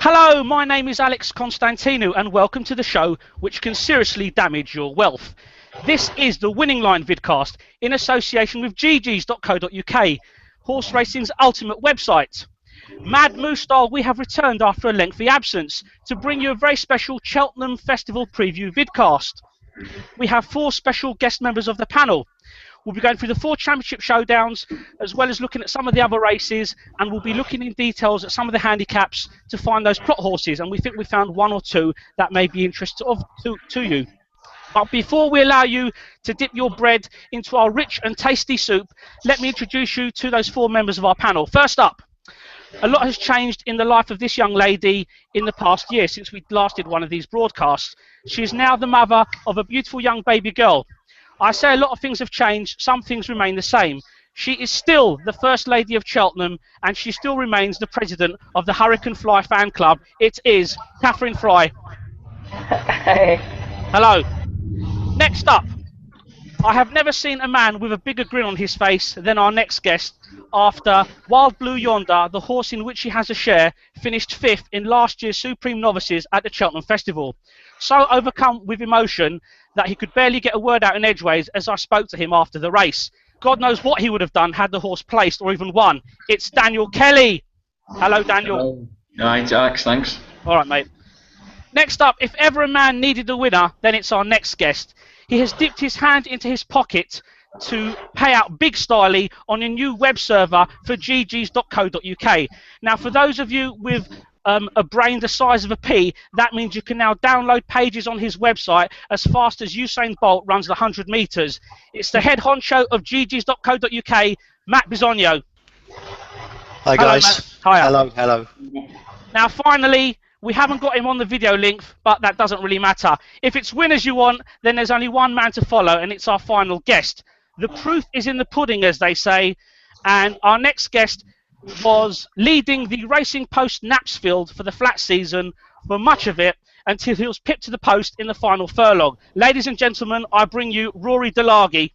Hello, my name is Alex Constantinou and welcome to the show which can seriously damage your wealth. This is the Winning Line vidcast in association with ggs.co.uk, horse racing's ultimate website. Mad Moose style, we have returned after a lengthy absence to bring you a very special Cheltenham Festival preview vidcast. We have 4 special guest members of the panel. We'll be going through the 4 championship showdowns, as well as looking at some of the other races, and we'll be looking in details at some of the handicaps to find those plot horses, and we think we found 1 or 2 that may be interesting to you. But before we allow you to dip your bread into our rich and tasty soup, let me introduce you to those 4 members of our panel. First up, a lot has changed in the life of this young lady in the past year since we last did one of these broadcasts. She is now the mother of a beautiful young baby girl. I say a lot of things have changed, some things remain the same. She is still the First Lady of Cheltenham, and she still remains the President of the Hurricane Fly Fan Club. It is Catherine Fry. Hey. Hello. Next up, I have never seen a man with a bigger grin on his face than our next guest after Wild Blue Yonder, the horse in which he has a share, finished 5th in last year's Supreme Novices at the Cheltenham Festival. So overcome with emotion that he could barely get a word out in edgeways as I spoke to him after the race. God knows what he would have done had the horse placed or even won. It's Daniel Kelly. Hello, Daniel. Hello. Hi, Alex. Thanks. All right, mate. Next up, if ever a man needed a winner, then it's our next guest. He has dipped his hand into his pocket to pay out big styley on a new web server for ggs.co.uk. Now, for those of you with a brain the size of a pea, that means you can now download pages on his website as fast as Usain Bolt runs the 100 metres. It's the head honcho of ggs.co.uk, Matt Bisogno. Hi guys. Hello, hello. Now finally, we haven't got him on the video link, but that doesn't really matter. If it's winners you want, then there's only one man to follow, and it's our final guest. The proof is in the pudding, as they say, and our next guest was leading the Racing Post Knapsfield for the flat season for much of it until he was pipped to the post in the final furlong. Ladies and gentlemen, I bring you Rory Delaghi.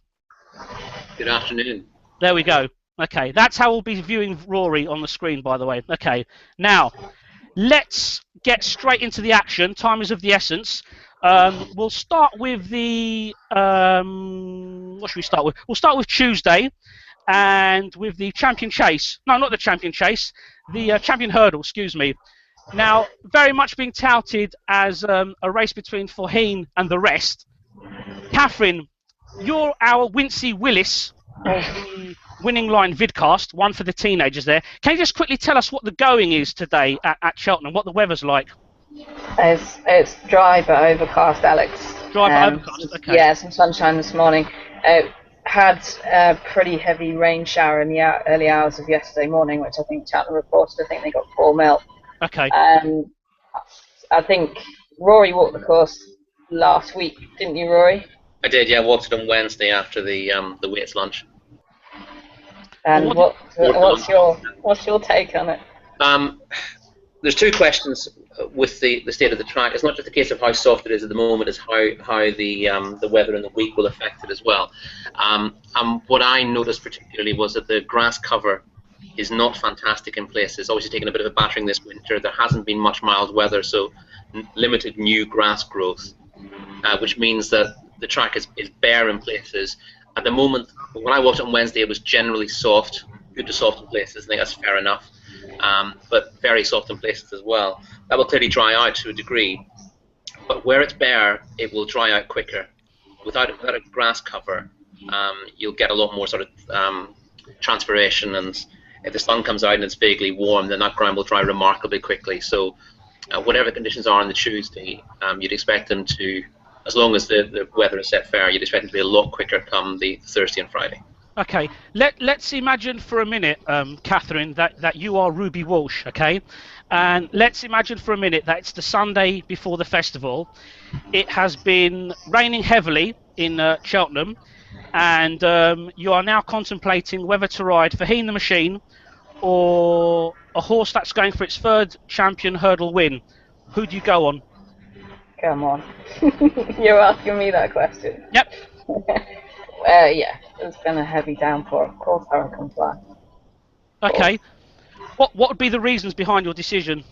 Good afternoon. There we go. Okay, that's how we'll be viewing Rory on the screen, by the way. Okay, now let's get straight into the action. Time is of the essence. We'll start with the what should we start with? We'll start with Tuesday and with the Champion Chase. No, not the Champion Chase. The Champion Hurdle, excuse me. Now, very much being touted as a race between Faugheen and the rest. Catherine, you're our Wincy Willis of the Winning Line vidcast, one for the teenagers there. Can you just quickly tell us what the going is today at Cheltenham, what the weather's like? It's dry but overcast, Alex. Dry but overcast, okay. Yeah, some sunshine this morning. Had a pretty heavy rain shower in the early hours of yesterday morning, which I think Cheltenham reported. I think they got 4 mil. Okay. I think Rory walked the course last week, didn't you, Rory? I did, yeah. I walked it on Wednesday after the weights lunch. And what's your take on it? There's 2 questions with the state of the track. It's not just a case of how soft it is at the moment; it's how the weather in the week will affect it as well. What I noticed particularly was that the grass cover is not fantastic in places. Obviously, taking a bit of a battering this winter. There hasn't been much mild weather, so limited new grass growth, which means that the track is bare in places. At the moment, when I walked on Wednesday, it was generally soft, good to soft in places. I think that's fair enough, but very soft in places as well. That will clearly dry out to a degree, but where it's bare, it will dry out quicker. Without a grass cover, you'll get a lot more sort of transpiration, and if the sun comes out and it's vaguely warm, then that ground will dry remarkably quickly. So whatever the conditions are on the Tuesday, you'd expect them to, as long as the weather is set fair, you'd expect it to be a lot quicker come the Thursday and Friday. Okay, let's imagine for a minute, Catherine, that you are Ruby Walsh, okay? And let's imagine for a minute that it's the Sunday before the festival. It has been raining heavily in Cheltenham, and you are now contemplating whether to ride Faugheen the Machine or a horse that's going for its 3rd champion hurdle win. Who do you go on? Come on. You're asking me that question? Yep. Yeah, it's been a heavy downpour. Of course, Hurricane Fly. Okay. What would be the reasons behind your decision?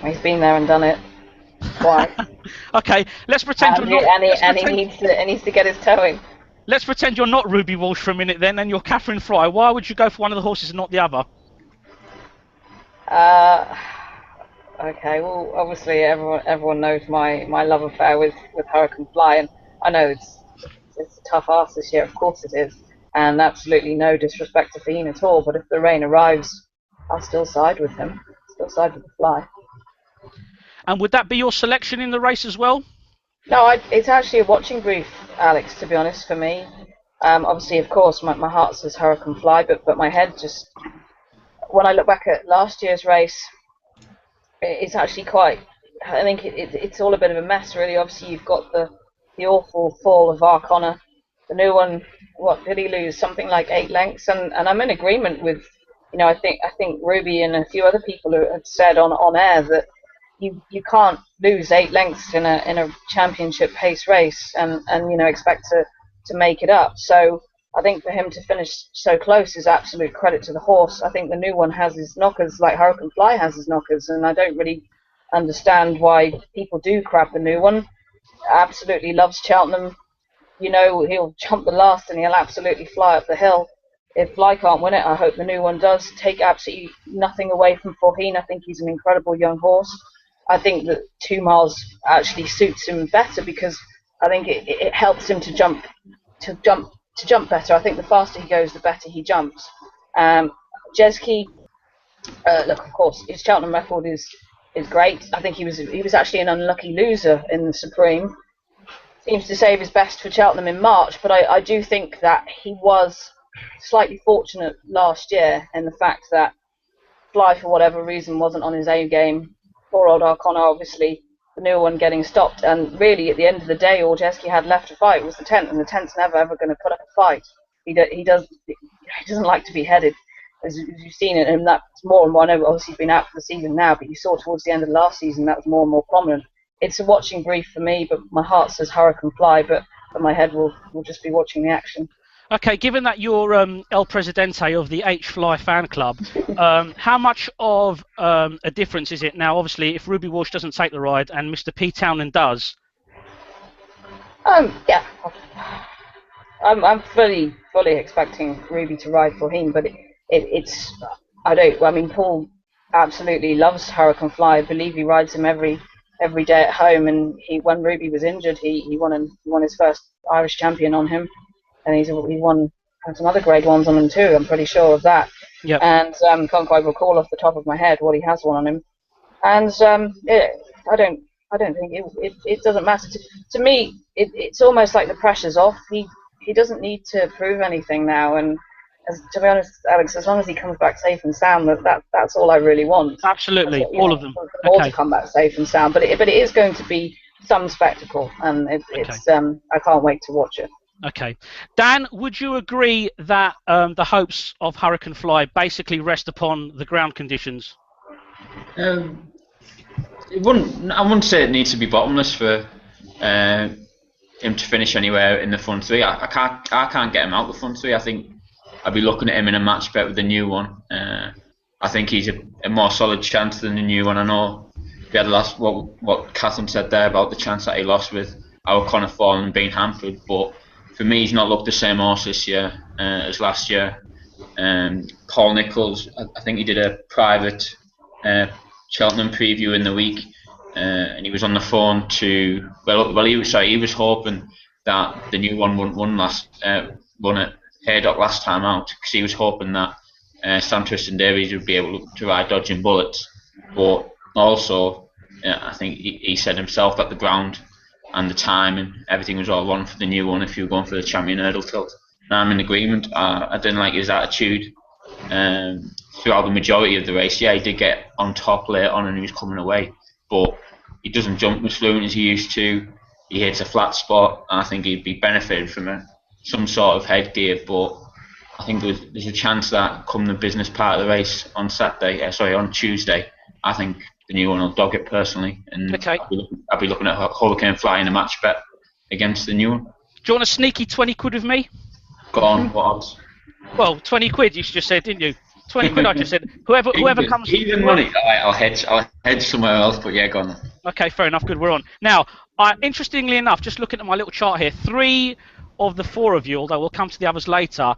He's been there and done it twice. Okay, let's pretend you're not. And he needs to get his toe in. Let's pretend you're not Ruby Walsh for a minute then, and you're Catherine Fry. Why would you go for one of the horses and not the other? Okay, well, obviously everyone knows my love affair with Hurricane Fly, and I know it's a tough ask this year, of course it is, and absolutely no disrespect to Faheen at all, but if the rain arrives, I'll still side with him, still side with the Fly. And would that be your selection in the race as well? No, it's actually a watching brief, Alex, to be honest, for me. Obviously, of course, my heart says Hurricane Fly, but my head just, when I look back at last year's race, it's actually quite, I think it's all a bit of a mess, really. Obviously, you've got the awful fall of Arkle. The new one, what did he lose? Something like 8 lengths, and I'm in agreement with, I think Ruby and a few other people who had said on air that you can't lose 8 lengths in a championship pace race and expect to make it up. So I think for him to finish so close is absolute credit to the horse. I think the new one has his knockers like Hurricane Fly has his knockers, and I don't really understand why people do crap the new one. Absolutely loves Cheltenham. He'll jump the last and he'll absolutely fly up the hill. If Fly can't win it, I hope the new one does. Take absolutely nothing away from Faheen. I think he's an incredible young horse. I think that 2 miles actually suits him better because I think it helps him to jump better. I think the faster he goes, the better he jumps. Jeski, look, of course, his Cheltenham record is great. I think he was actually an unlucky loser in the Supreme. Seems to save his best for Cheltenham in March, but I do think that he was slightly fortunate last year in the fact that Fly, for whatever reason, wasn't on his A game. Poor old Arkle, obviously, the new one getting stopped, and really at the end of the day, all Jeski had left to fight was the 10th, and the 10th's never ever going to put up a fight. He doesn't like to be headed, as you've seen it, and that's more and more. I know obviously he's been out for the season now, but you saw towards the end of last season that was more and more prominent. It's a watching brief for me, but my heart says Hurricane Fly, but my head will just be watching the action. Okay, given that you're El Presidente of the H-Fly fan club, how much of a difference is it now, obviously, if Ruby Walsh doesn't take the ride and Mr. P. Townend does? Yeah. I'm fully expecting Ruby to ride for him, but Paul absolutely loves Hurricane Fly. I believe he rides him every day at home, and when Ruby was injured, he won his first Irish champion on him. And he won some other grade ones on him too. I'm pretty sure of that. Yep. And can't quite recall off the top of my head what he has won on him. And I don't think it doesn't matter to me. It's almost like the pressure's off. He doesn't need to prove anything now. And to be honest, Alex, as long as he comes back safe and sound, that's all I really want. Absolutely, all of them. All to come back safe and sound. But it is going to be some spectacle, and it's I can't wait to watch it. Okay. Dan, would you agree that the hopes of Hurricane Fly basically rest upon the ground conditions? I wouldn't say it needs to be bottomless for him to finish anywhere in the front three. I can't get him out the front three. I think I'd be looking at him in a match bet with the new one. I think he's a more solid chance than the new one. I know we had what Catherine said there about the chance that he lost with O'Connor falling and being hampered, but for me, he's not looked the same horse this year as last year. Paul Nicholls, I think he did a private Cheltenham preview in the week, and he was on the phone to he was hoping that the new one wouldn't won at Haydock last time out, because he was hoping that Sam Tristan Davies would be able to ride Dodging Bullets, but also I think he said himself that the ground and the time and everything was all wrong for the new one if you were going for the champion hurdle tilt. And I'm in agreement. I didn't like his attitude throughout the majority of the race. Yeah, he did get on top late on and he was coming away, but he doesn't jump as fluent as he used to. He hits a flat spot, and I think he'd be benefited from some sort of headgear, but I think there's a chance that come the business part of the race on Tuesday, I think the new one will dog it personally, and okay. I'll be looking at Hurricane Fly in a match bet against the new one. Do you want a sneaky 20 quid with me? Go on, what odds? Well, 20 quid you just said, didn't you? 20 quid. I just said whoever comes. Even money. I'll hedge somewhere else. But yeah, go on. Okay, fair enough. Good, we're on now. Interestingly enough, just looking at my little chart here, 3 of the 4 of you, although we'll come to the others later,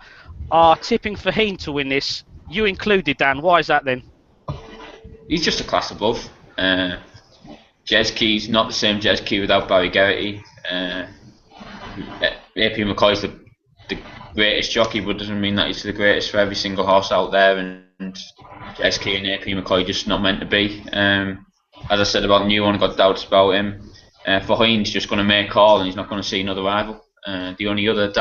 are tipping Faheen to win this. You included, Dan. Why is that then? He's just a class above. Jezke's not the same Jezke without Barry Geraghty. AP McCoy's the greatest jockey, but doesn't mean that he's the greatest for every single horse out there. And Jezke and AP McCoy just not meant to be. As I said about New One, got doubts about him. Faheen's just going to make call, and he's not going to see another rival. The only other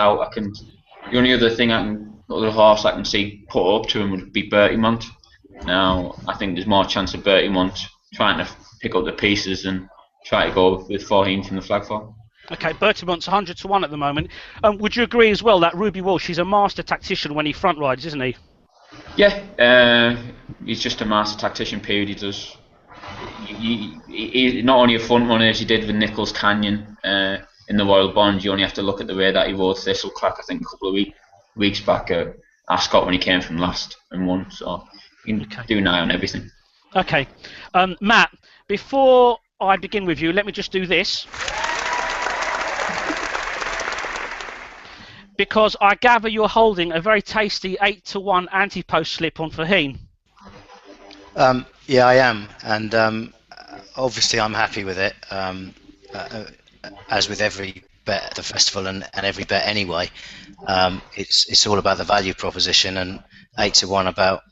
horse I can see put up to him would be Bertimont. Now, I think there's more chance of Bertimont trying to pick up the pieces and try to go with Faheen from the flag fall. Okay, Bertimont's 100 to 1 at the moment. Would you agree as well that Ruby Walsh, he's a master tactician when he front rides, isn't he? Yeah, he's just a master tactician, period. He does. He's not only a front runner as he did with Nichols Canyon in the Royal Bond. You only have to look at the way that he rode Thistlecrack, I think, a couple of weeks back at Ascot when he came from last and won. So you can do an eye on everything. Okay. Matt, before I begin with you, let me just do this. Because I gather you're holding a very tasty 8 to 1 anti-post slip on Faheen. Yeah, I am, and obviously I'm happy with it, as with every bet at the festival and every bet anyway. It's all about the value proposition, and 8 to 1 about,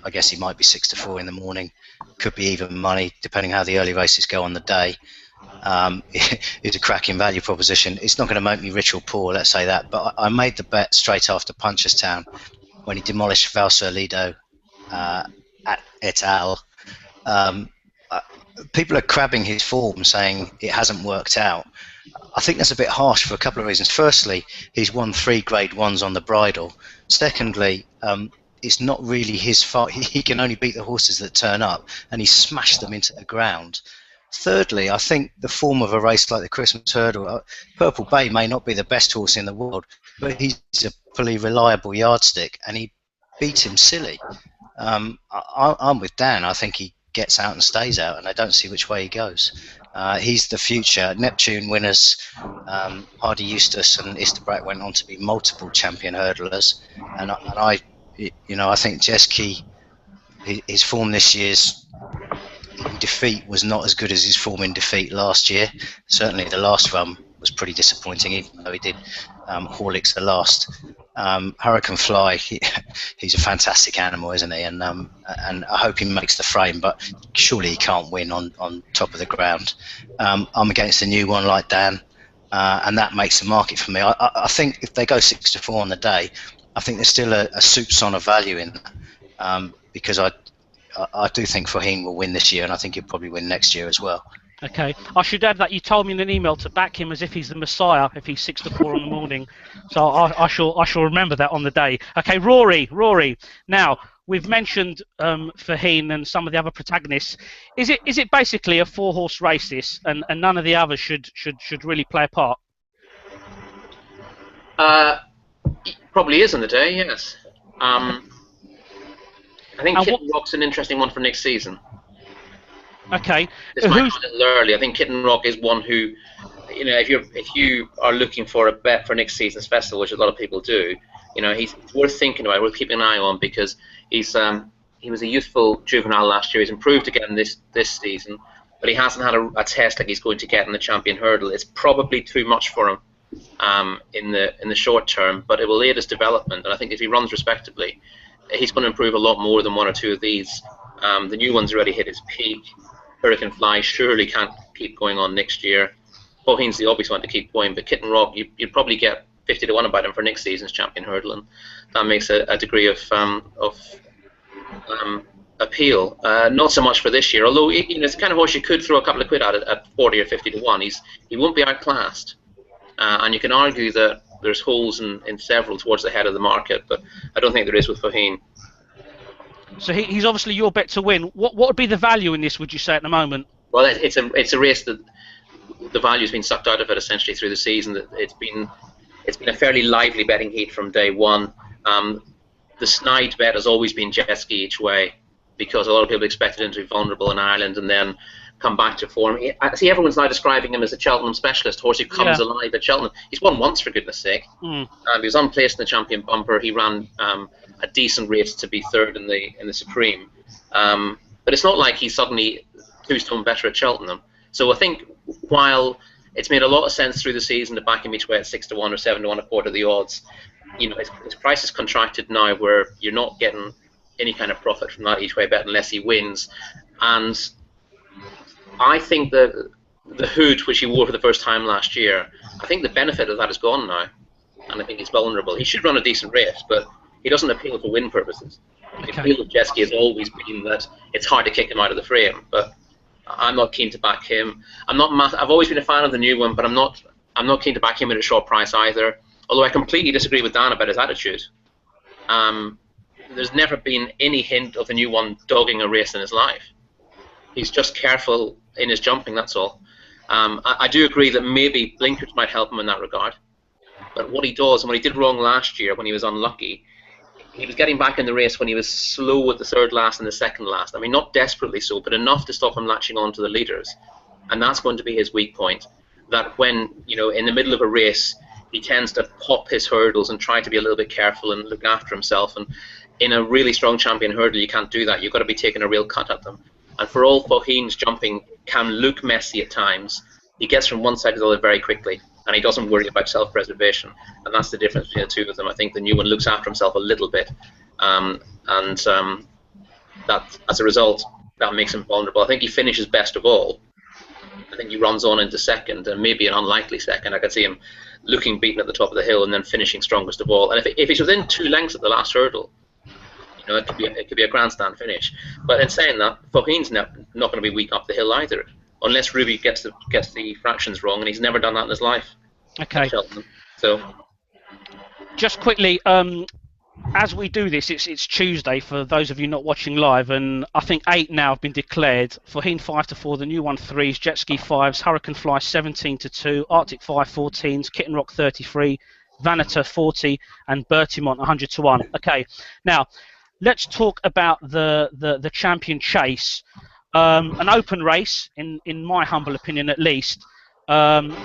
I guess he might be 6 to 4 in the morning, could be even money depending how the early races go on the day. It's a cracking value proposition. It's not going to make me rich or poor, let's say that, but I made the bet straight after Punchestown when he demolished Valser Lido et al. People are crabbing his form, saying it hasn't worked out. I think that's a bit harsh for a couple of reasons. Firstly, he's won 3 Grade 1s on the bridle. Secondly, it's not really his fault. He can only beat the horses that turn up, and he smashed them into the ground. Thirdly, I think the form of a race like the Christmas Hurdle, Purple Bay may not be the best horse in the world, but he's a fully reliable yardstick, and he beat him silly. I'm with Dan. I think he gets out and stays out, and I don't see which way he goes. He's the future. Neptune winners, Hardy Eustace and Isterbrak went on to be multiple champion hurdlers, and I think Jezke, his form this year's in defeat was not as good as his form in defeat last year. Certainly the last run was pretty disappointing, even though he did Horlicks the last. Hurricane Fly, he's a fantastic animal, isn't he? And I hope he makes the frame, but surely he can't win on top of the ground. I'm against the New One like Dan, and that makes the market for me. I think if they go 6 to 4 on the day, I think there's still a soupçon of value in that, because I do think Faheen will win this year, and I think he'll probably win next year as well. Okay, I should add that you told me in an email to back him as if he's the Messiah if he's 6 to 4 in the morning. So I shall remember that on the day. Okay, Rory. Now we've mentioned Faheen and some of the other protagonists. Is it basically a 4-horse race this, and none of the others should really play a part? Probably is on the day, yes. I think Kitten Rock's an interesting one for next season. Okay. This might come a little early. I think Kitten Rock is one who, if you are looking for a bet for next season's festival, which a lot of people do, he's worth thinking about, worth keeping an eye on, because he was a youthful juvenile last year. He's improved again this season, but he hasn't had a test like he's going to get in the Champion Hurdle. It's probably too much for him in the short term, but it will aid his development. And I think if he runs respectably, he's going to improve a lot more than 1 or 2 of these. The New One's already hit his peak. Hurricane Fly surely can't keep going on next year. Faheen's the obvious one to keep going, but Kitten Rock, you'd probably get 50 to 1 about him for next season's Champion Hurdle, and that makes a degree of appeal. Not so much for this year, although it's the kind of horse you could throw a couple of quid at it at 40 or 50 to 1. He won't be outclassed, and you can argue that there's holes in several towards the head of the market, but I don't think there is with Faheen. So he's obviously your bet to win. What would be the value in this, would you say, at the moment? Well, it's a race that the value's been sucked out of it essentially through the season. It's been a fairly lively betting heat from day one. the snide bet has always been jet ski each way, because a lot of people expected him to be vulnerable in Ireland and then come back to form. I see everyone's now describing him as a Cheltenham specialist, horse who comes alive at Cheltenham. He's won once, for goodness sake. He was unplaced in the champion bumper. He ran a decent race to be third in the Supreme. But it's not like he's suddenly 2 stone better at Cheltenham. So I think while it's made a lot of sense through the season to back him each way at 6 to 1 or 7 to 1 a quarter of the odds, his price is contracted now where you're not getting any kind of profit from that each way bet unless he wins. And I think the hood which he wore for the first time last year, I think the benefit of that is gone now, and I think he's vulnerable. He should run a decent race, but he doesn't appeal for win purposes. The appeal of jet ski has always been that it's hard to kick him out of the frame, but I'm not keen to back him. I've always been a fan of the new one, but I'm not keen to back him at a short price either. Although I completely disagree with Dan about his attitude. There's never been any hint of the new one dogging a race in his life. He's just careful in his jumping, that's all. I do agree that maybe blinkers might help him in that regard. But what he does, and what he did wrong last year when he was unlucky, he was getting back in the race when he was slow at the third last and the second last. I mean, not desperately so, but enough to stop him latching on to the leaders. And that's going to be his weak point. That when, in the middle of a race, he tends to pop his hurdles and try to be a little bit careful and look after himself. And in a really strong champion hurdle, you can't do that. You've got to be taking a real cut at them. And for all Faugheen's jumping can look messy at times, he gets from one side to the other very quickly, and he doesn't worry about self-preservation. And that's the difference between the two of them. I think the new one looks after himself a little bit, and that, as a result, that makes him vulnerable. I think he finishes best of all. I think he runs on into second, and maybe an unlikely second. I could see him looking beaten at the top of the hill and then finishing strongest of all. And if he's within 2 lengths at the last hurdle, it could be a grandstand finish. But in saying that, Faugheen's not going to be weak up the hill either, unless Ruby gets the fractions wrong, and he's never done that in his life. Okay. So, just quickly, as we do this, it's Tuesday for those of you not watching live, and I think 8 now have been declared. Faugheen 5 to 4, the new one 3s, Jet Ski 5s, Hurricane Fly 17 to 2, Arctic 5 14s, Kitten Rock 33, Vanita 40, and Bertimont 100 to 1. Okay, now let's talk about the Champion Chase. An open race, in my humble opinion at least.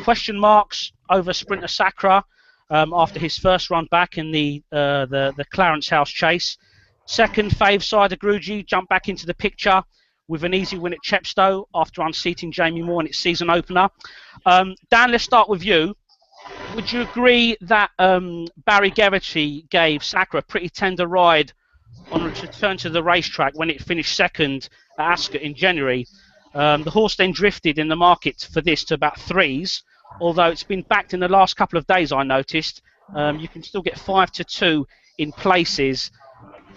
Question marks over Sprinter Sacra after his first run back in the Clarence House Chase. Second, Fave Cider Grugy jumped back into the picture with an easy win at Chepstow after unseating Jamie Moore in its season opener. Dan, let's start with you. Would you agree that Barry Geraghty gave Sacra a pretty tender ride on its return to the racetrack when it finished second at Ascot in January? The horse then drifted in the market for this to about 3s, although it's been backed in the last couple of days, I noticed. You can still get 5 to 2 in places.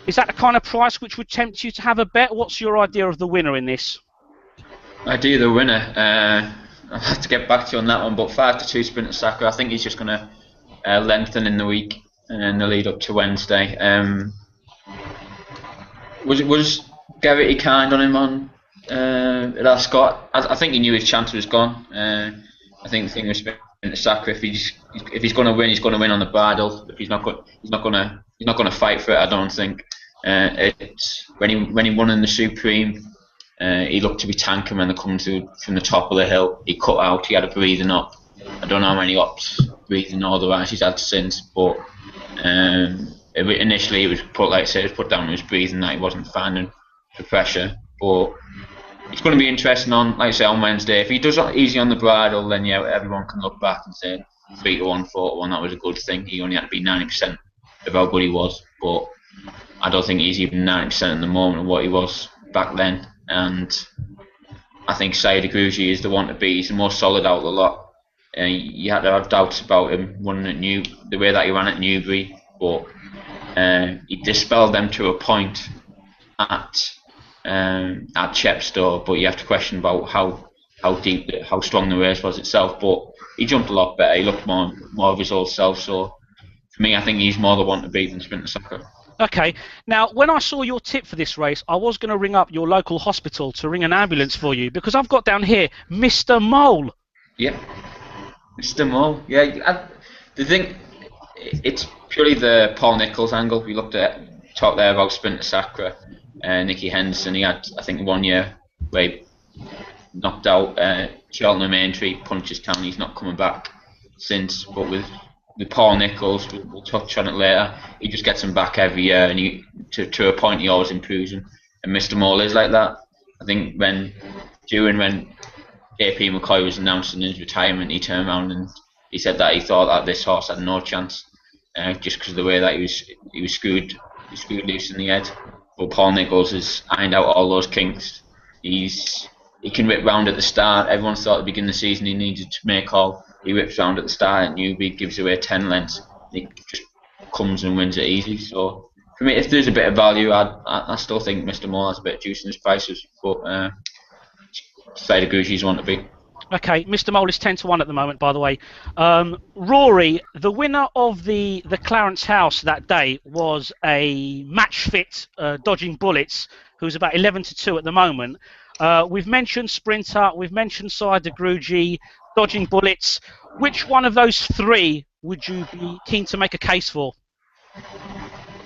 Is that the kind of price which would tempt you to have a bet? What's your idea of the winner in this? Idea of the winner? I'll have to get back to you on that one, but 5 to 2 Sprinter Sacra. I think he's just going to lengthen in the week and in the lead up to Wednesday. Was Geraghty kind on him on at Ascot? I think he knew his chance was gone. I think the thing with Sprinter Sacra, if he's going to win, he's going to win on the bridle. If he's not going to fight for it, I don't think. When he won in the Supreme, he looked to be tanking when they come from the top of the hill. He cut out. He had a breathing up. I don't know how many ups, breathing or otherwise he's had since, but initially it was put, like I said, it was put down to his breathing that he wasn't finding the pressure. But it's going to be interesting on, like I say, on Wednesday. If he does it easy on the bridle, then yeah, everyone can look back and say 3 to 1, 4 to 1. That was a good thing. He only had to be 90% of how good he was, but I don't think he's even 90% at the moment of what he was back then. And I think Cider Grugy is the one to beat. He's the most solid out of the lot. You had to have doubts about him running at the way that he ran at Newbury, but he dispelled them to a point at Chepstow. But you have to question about how strong the race was itself. But he jumped a lot better. He looked more of his old self. So for me, I think he's more the one to beat than Sprinter Sacra. Okay, now when I saw your tip for this race, I was going to ring up your local hospital to ring an ambulance for you, because I've got down here Mr. Mole. Yeah, Mr. Mole. Yeah, the thing, it's purely the Paul Nicholls angle. We looked at talk there about Sprinter Sacre, Nicky Henderson. He had, I think, 1 year where he knocked out Cheltenham Aintree, punches town. He's not coming back since. But with Paul Nicholls, we'll touch on it later. He just gets him back every year, and he to a point he always improves him. And Mr. Mole is like that. I think when AP McCoy was announcing his retirement, he turned around and he said that he thought that this horse had no chance, just because of the way that he was screwed loose in the head. But Paul Nicholls has ironed out all those kinks. He can whip round at the start. Everyone thought at the beginning of the season he needed to make all. He whips round at the start at Newby, gives away 10 lengths. He just comes and wins it easy. So for me, if there's a bit of value, I still think Mr. Moore has a bit of juice in his prices. But Side of Gucci's one to be. Okay, Mr. Mole is 10 to 1 at the moment, by the way. Rory, the winner of the Clarence House that day was a match fit Dodging Bullets, who's about 11 to 2 at the moment. We've mentioned Sprinter, we've mentioned Side of Gucci, Dodging Bullets. Which one of those three would you be keen to make a case for?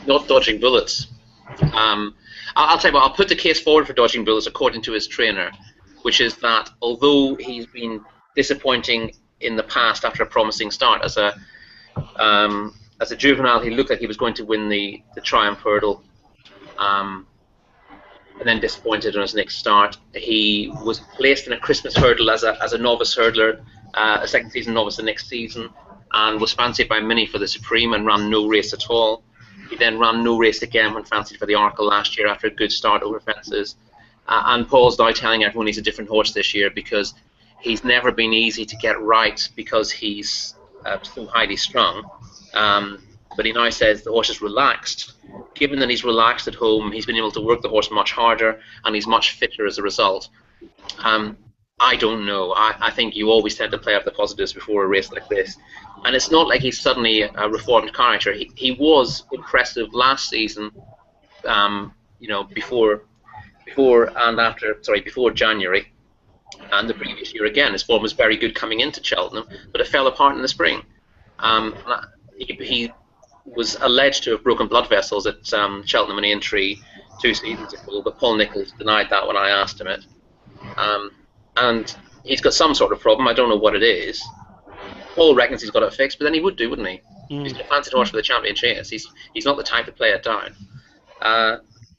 Not Dodging Bullets. I'll tell you what, I'll put the case forward for Dodging Bullets according to his trainer, which is that although he's been disappointing in the past after a promising start, as a juvenile, he looked like he was going to win the Triumph Hurdle, and then disappointed on his next start. He was placed in a Christmas Hurdle as a novice hurdler, a second season novice the next season, and was fancied by many for the Supreme and ran no race at all. He then ran no race again when fancied for the Arkle last year after a good start over fences. And Paul's now telling everyone he's a different horse this year because he's never been easy to get right because he's so highly strung. But he now says the horse is relaxed. Given that he's relaxed at home, he's been able to work the horse much harder and he's much fitter as a result. I don't know. I think you always tend to play up the positives before a race like this. And it's not like he's suddenly a reformed character. He was impressive last season, before January, and the previous year again. His form was very good coming into Cheltenham, but it fell apart in the spring. He was alleged to have broken blood vessels at Cheltenham and Aintree 2 seasons ago, but Paul Nicholls denied that when I asked him it. And he's got some sort of problem. I don't know what it is. Paul reckons he's got it fixed, but then he would do, wouldn't he? He's a fancied horse for the Champion Chase. He's not the type to play it down.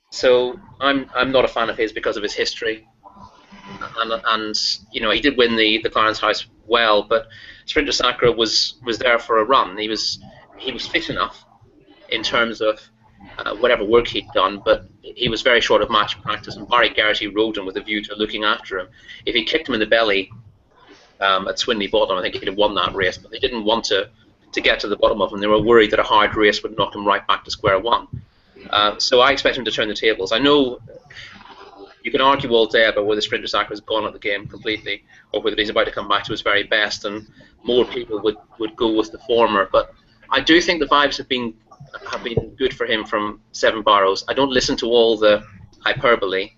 So I'm not a fan of his because of his history, and he did win the Clarence House well, but Sprinter Sacre was there for a run. He was fit enough in terms of whatever work he'd done, but he was very short of match practice, and Barry Geraghty rode him with a view to looking after him. If he kicked him in the belly at Swinley Bottom, I think he'd have won that race, but they didn't want to get to the bottom of him. They were worried that a hard race would knock him right back to square one. So I expect him to turn the tables. I know you can argue all day about whether Sprinter Sacre has gone at the game completely or whether he's about to come back to his very best, and more people would go with the former. But I do think the vibes have been good for him from Seven Barrows. I don't listen to all the hyperbole,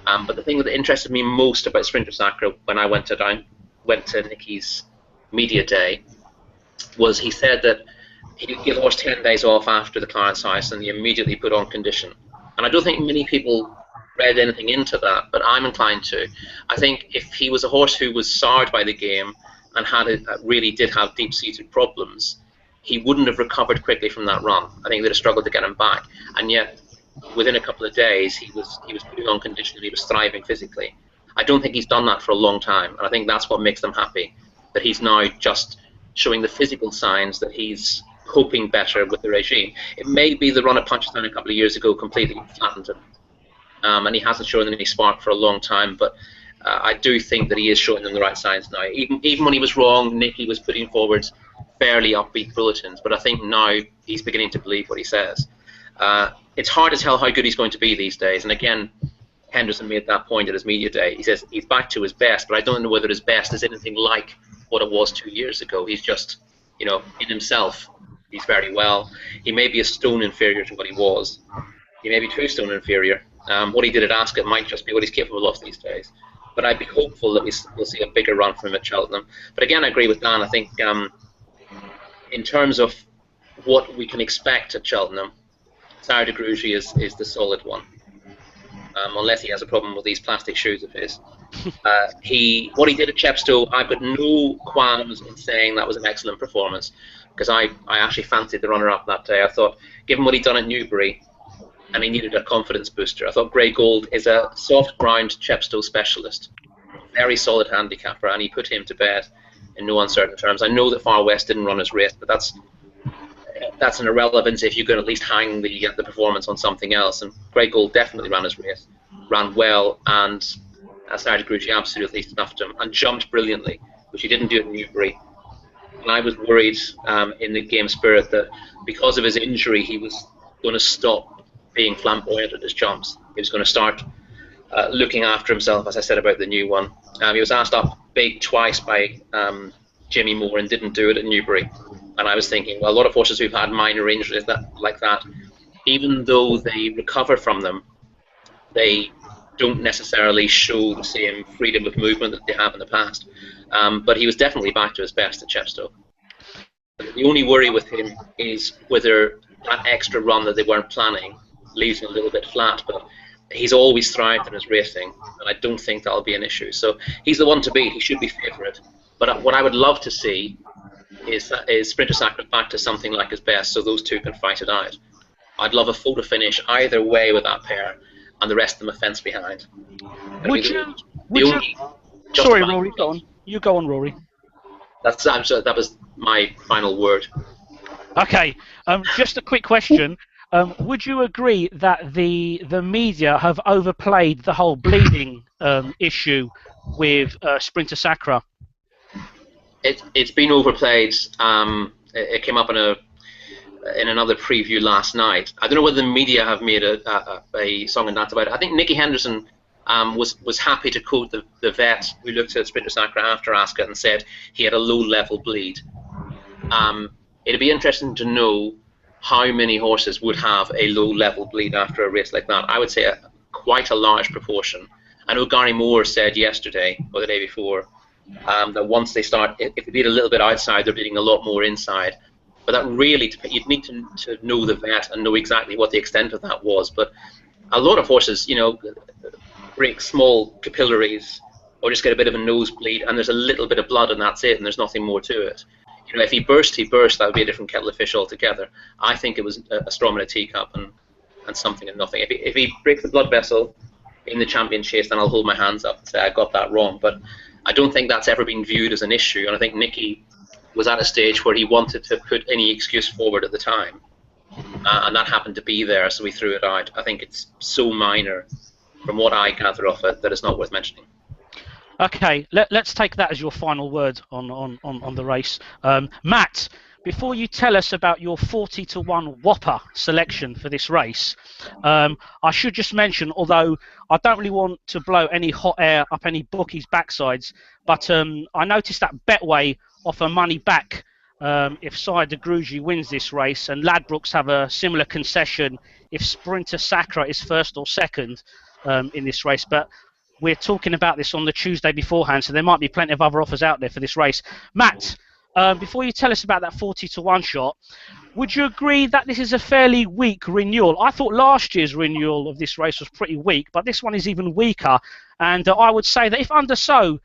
but the thing that interested me most about Sprinter Sacre when I went to Nicky's media day was he said that he'd give the horse 10 days off after the Clarence House and he immediately put on condition. And I don't think many people read anything into that, but I'm inclined to. I think if he was a horse who was soured by the game and really did have deep-seated problems, he wouldn't have recovered quickly from that run. I think they'd have struggled to get him back. And yet, within a couple of days, he was putting on condition and he was thriving physically. I don't think he's done that for a long time, and I think that's what makes them happy, that he's now just showing the physical signs that he's coping better with the regime. It may be the run at Punchestown a couple of years ago completely flattened him, and he hasn't shown any spark for a long time, but I do think that he is showing them the right signs now. Even when he was wrong, Nicky was putting forward fairly upbeat bulletins, but I think now he's beginning to believe what he says. It's hard to tell how good he's going to be these days, and again, Henderson made that point at his media day. He says he's back to his best, but I don't know whether his best is anything like what it was 2 years ago. He's just, in himself, he's very well. He may be a stone inferior to what he was. He may be 2 stone inferior. What he did at Ascot might just be what he's capable of these days. But I'd be hopeful that we'll see a bigger run from him at Cheltenham. But again, I agree with Dan. I think in terms of what we can expect at Cheltenham, Sarah de Grugy is the solid one, unless he has a problem with these plastic shoes of his. What he did at Chepstow, I've got no qualms in saying that was an excellent performance, because I actually fancied the runner-up that day. I thought, given what he'd done at Newbury, and he needed a confidence booster, I thought Grey Gold is a soft ground Chepstow specialist, very solid handicapper, and he put him to bed in no uncertain terms. I know that Far West didn't run his race, but that's an irrelevance if you can at least hang the performance on something else. And Grey Gold definitely ran his race, ran well, and Sarah de Grugy absolutely stuffed him and jumped brilliantly, which he didn't do at Newbury. And I was worried in the game spirit that because of his injury, he was going to stop being flamboyant at his jumps. He was going to start looking after himself, as I said about the new one. He was asked up big twice by Jimmy Moore and didn't do it at Newbury. And I was thinking, well, a lot of horses who've had minor injuries like that, even though they recover from them, they don't necessarily show the same freedom of movement that they have in the past. But he was definitely back to his best at Chepstow. The only worry with him is whether that extra run that they weren't planning leaves him a little bit flat. But he's always thrived in his racing, and I don't think that'll be an issue. So he's the one to beat. He should be favourite. But what I would love to see is Sprinter Sacre back to something like his best, so those two can fight it out. I'd love a photo finish either way with that pair, and the rest of them a fence behind. Sorry, Rory, go on. You go on, Rory. That was my final word. Okay, just a quick question. Would you agree that the media have overplayed the whole bleeding issue with Sprinter Sacre? It's been overplayed. It came up in another preview last night. I don't know whether the media have made a song and dance about it. I think Nicky Henderson was happy to quote the vet who looked at Sprinter Sacre after Ascot and said he had a low-level bleed. It'd be interesting to know how many horses would have a low-level bleed after a race like that. I would say quite a large proportion. I know Gary Moore said yesterday, or the day before, that once they start, if they bleed a little bit outside, they're bleeding a lot more inside. But that really, you'd need to know the vet and know exactly what the extent of that was. But a lot of horses, break small capillaries or just get a bit of a nosebleed, and there's a little bit of blood, and that's it, and there's nothing more to it. If he burst, that would be a different kettle of fish altogether. I think it was a straw in a teacup and something and nothing. If he breaks the blood vessel in the champion chase, then I'll hold my hands up and say I got that wrong. But I don't think that's ever been viewed as an issue, and I think Nicky was at a stage where he wanted to put any excuse forward at the time, and that happened to be there, so we threw it out. I think it's so minor, from what I gather off it, that it's not worth mentioning. Okay, let's take that as your final word on the race. Matt, before you tell us about your 40-1 Whopper selection for this race, I should just mention, although I don't really want to blow any hot air up any bookies' backsides, but I noticed that Betway offer money back if Sarah de Grugy wins this race, and Ladbrokes have a similar concession if Sprinter Sacre is first or second in this race. But we're talking about this on the Tuesday beforehand, so there might be plenty of other offers out there for this race. Matt, before you tell us about that 40-1 shot, would you agree that this is a fairly weak renewal? I thought last year's renewal of this race was pretty weak, but this one is even weaker. And I would say that if Underso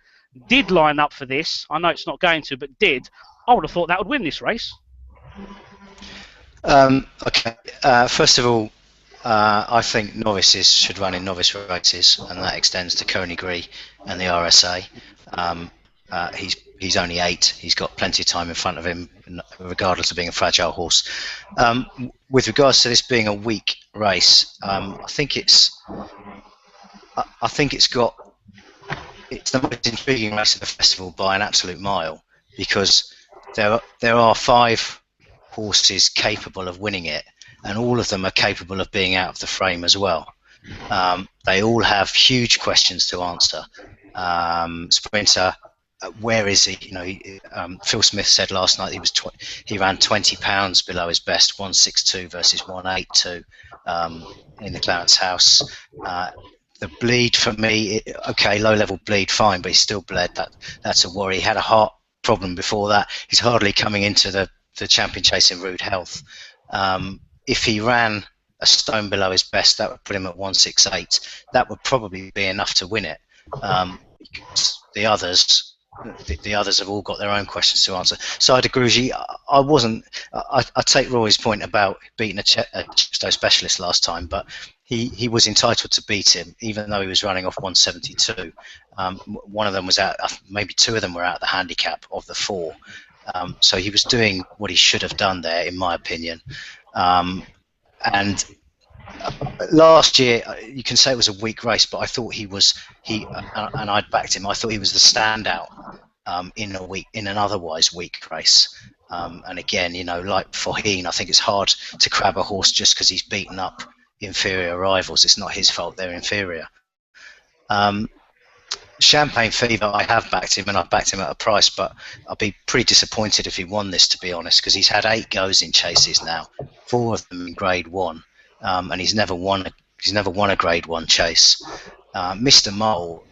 did line up for this, I know it's not going to, but did, I would have thought that would win this race. Okay, first of all, I think novices should run in novice races, and that extends to Coney and the RSA. He's only 8. He's got plenty of time in front of him, regardless of being a fragile horse. With regards to this being a weak race, I think it's the most intriguing race of the festival by an absolute mile, because there are 5 horses capable of winning it, and all of them are capable of being out of the frame as well. They all have huge questions to answer. Sprinter, where is he? Phil Smith said last night he ran 20 pounds below his best, 162 versus 182 in the Clarence House. The bleed for me, okay, low-level bleed, fine, but he still bled. That's a worry. He had a heart problem before that. He's hardly coming into the champion chase in rude health. If he ran a stone below his best. That would put him at 168. That would probably be enough to win it. The others have all got their own questions to answer. Side of Grugy, I wasn't. I take Roy's point about beating a Chepstow specialist last time, but he was entitled to beat him, even though he was running off 172. One of them was out. Maybe two of them were out of the handicap of the four. So he was doing what he should have done there, in my opinion. And last year, you can say it was a weak race, but I thought and I'd backed him. I thought he was the standout in an otherwise weak race. And again, like Faugheen, I think it's hard to crab a horse just because he's beaten up inferior rivals. It's not his fault they're inferior. Champagne Fever, I have backed him, and I've backed him at a price, but I'll be pretty disappointed if he won this, to be honest, because he's had 8 goes in chases now, 4 of them in Grade 1, and he's never won a Grade 1 chase. Mr. Mole,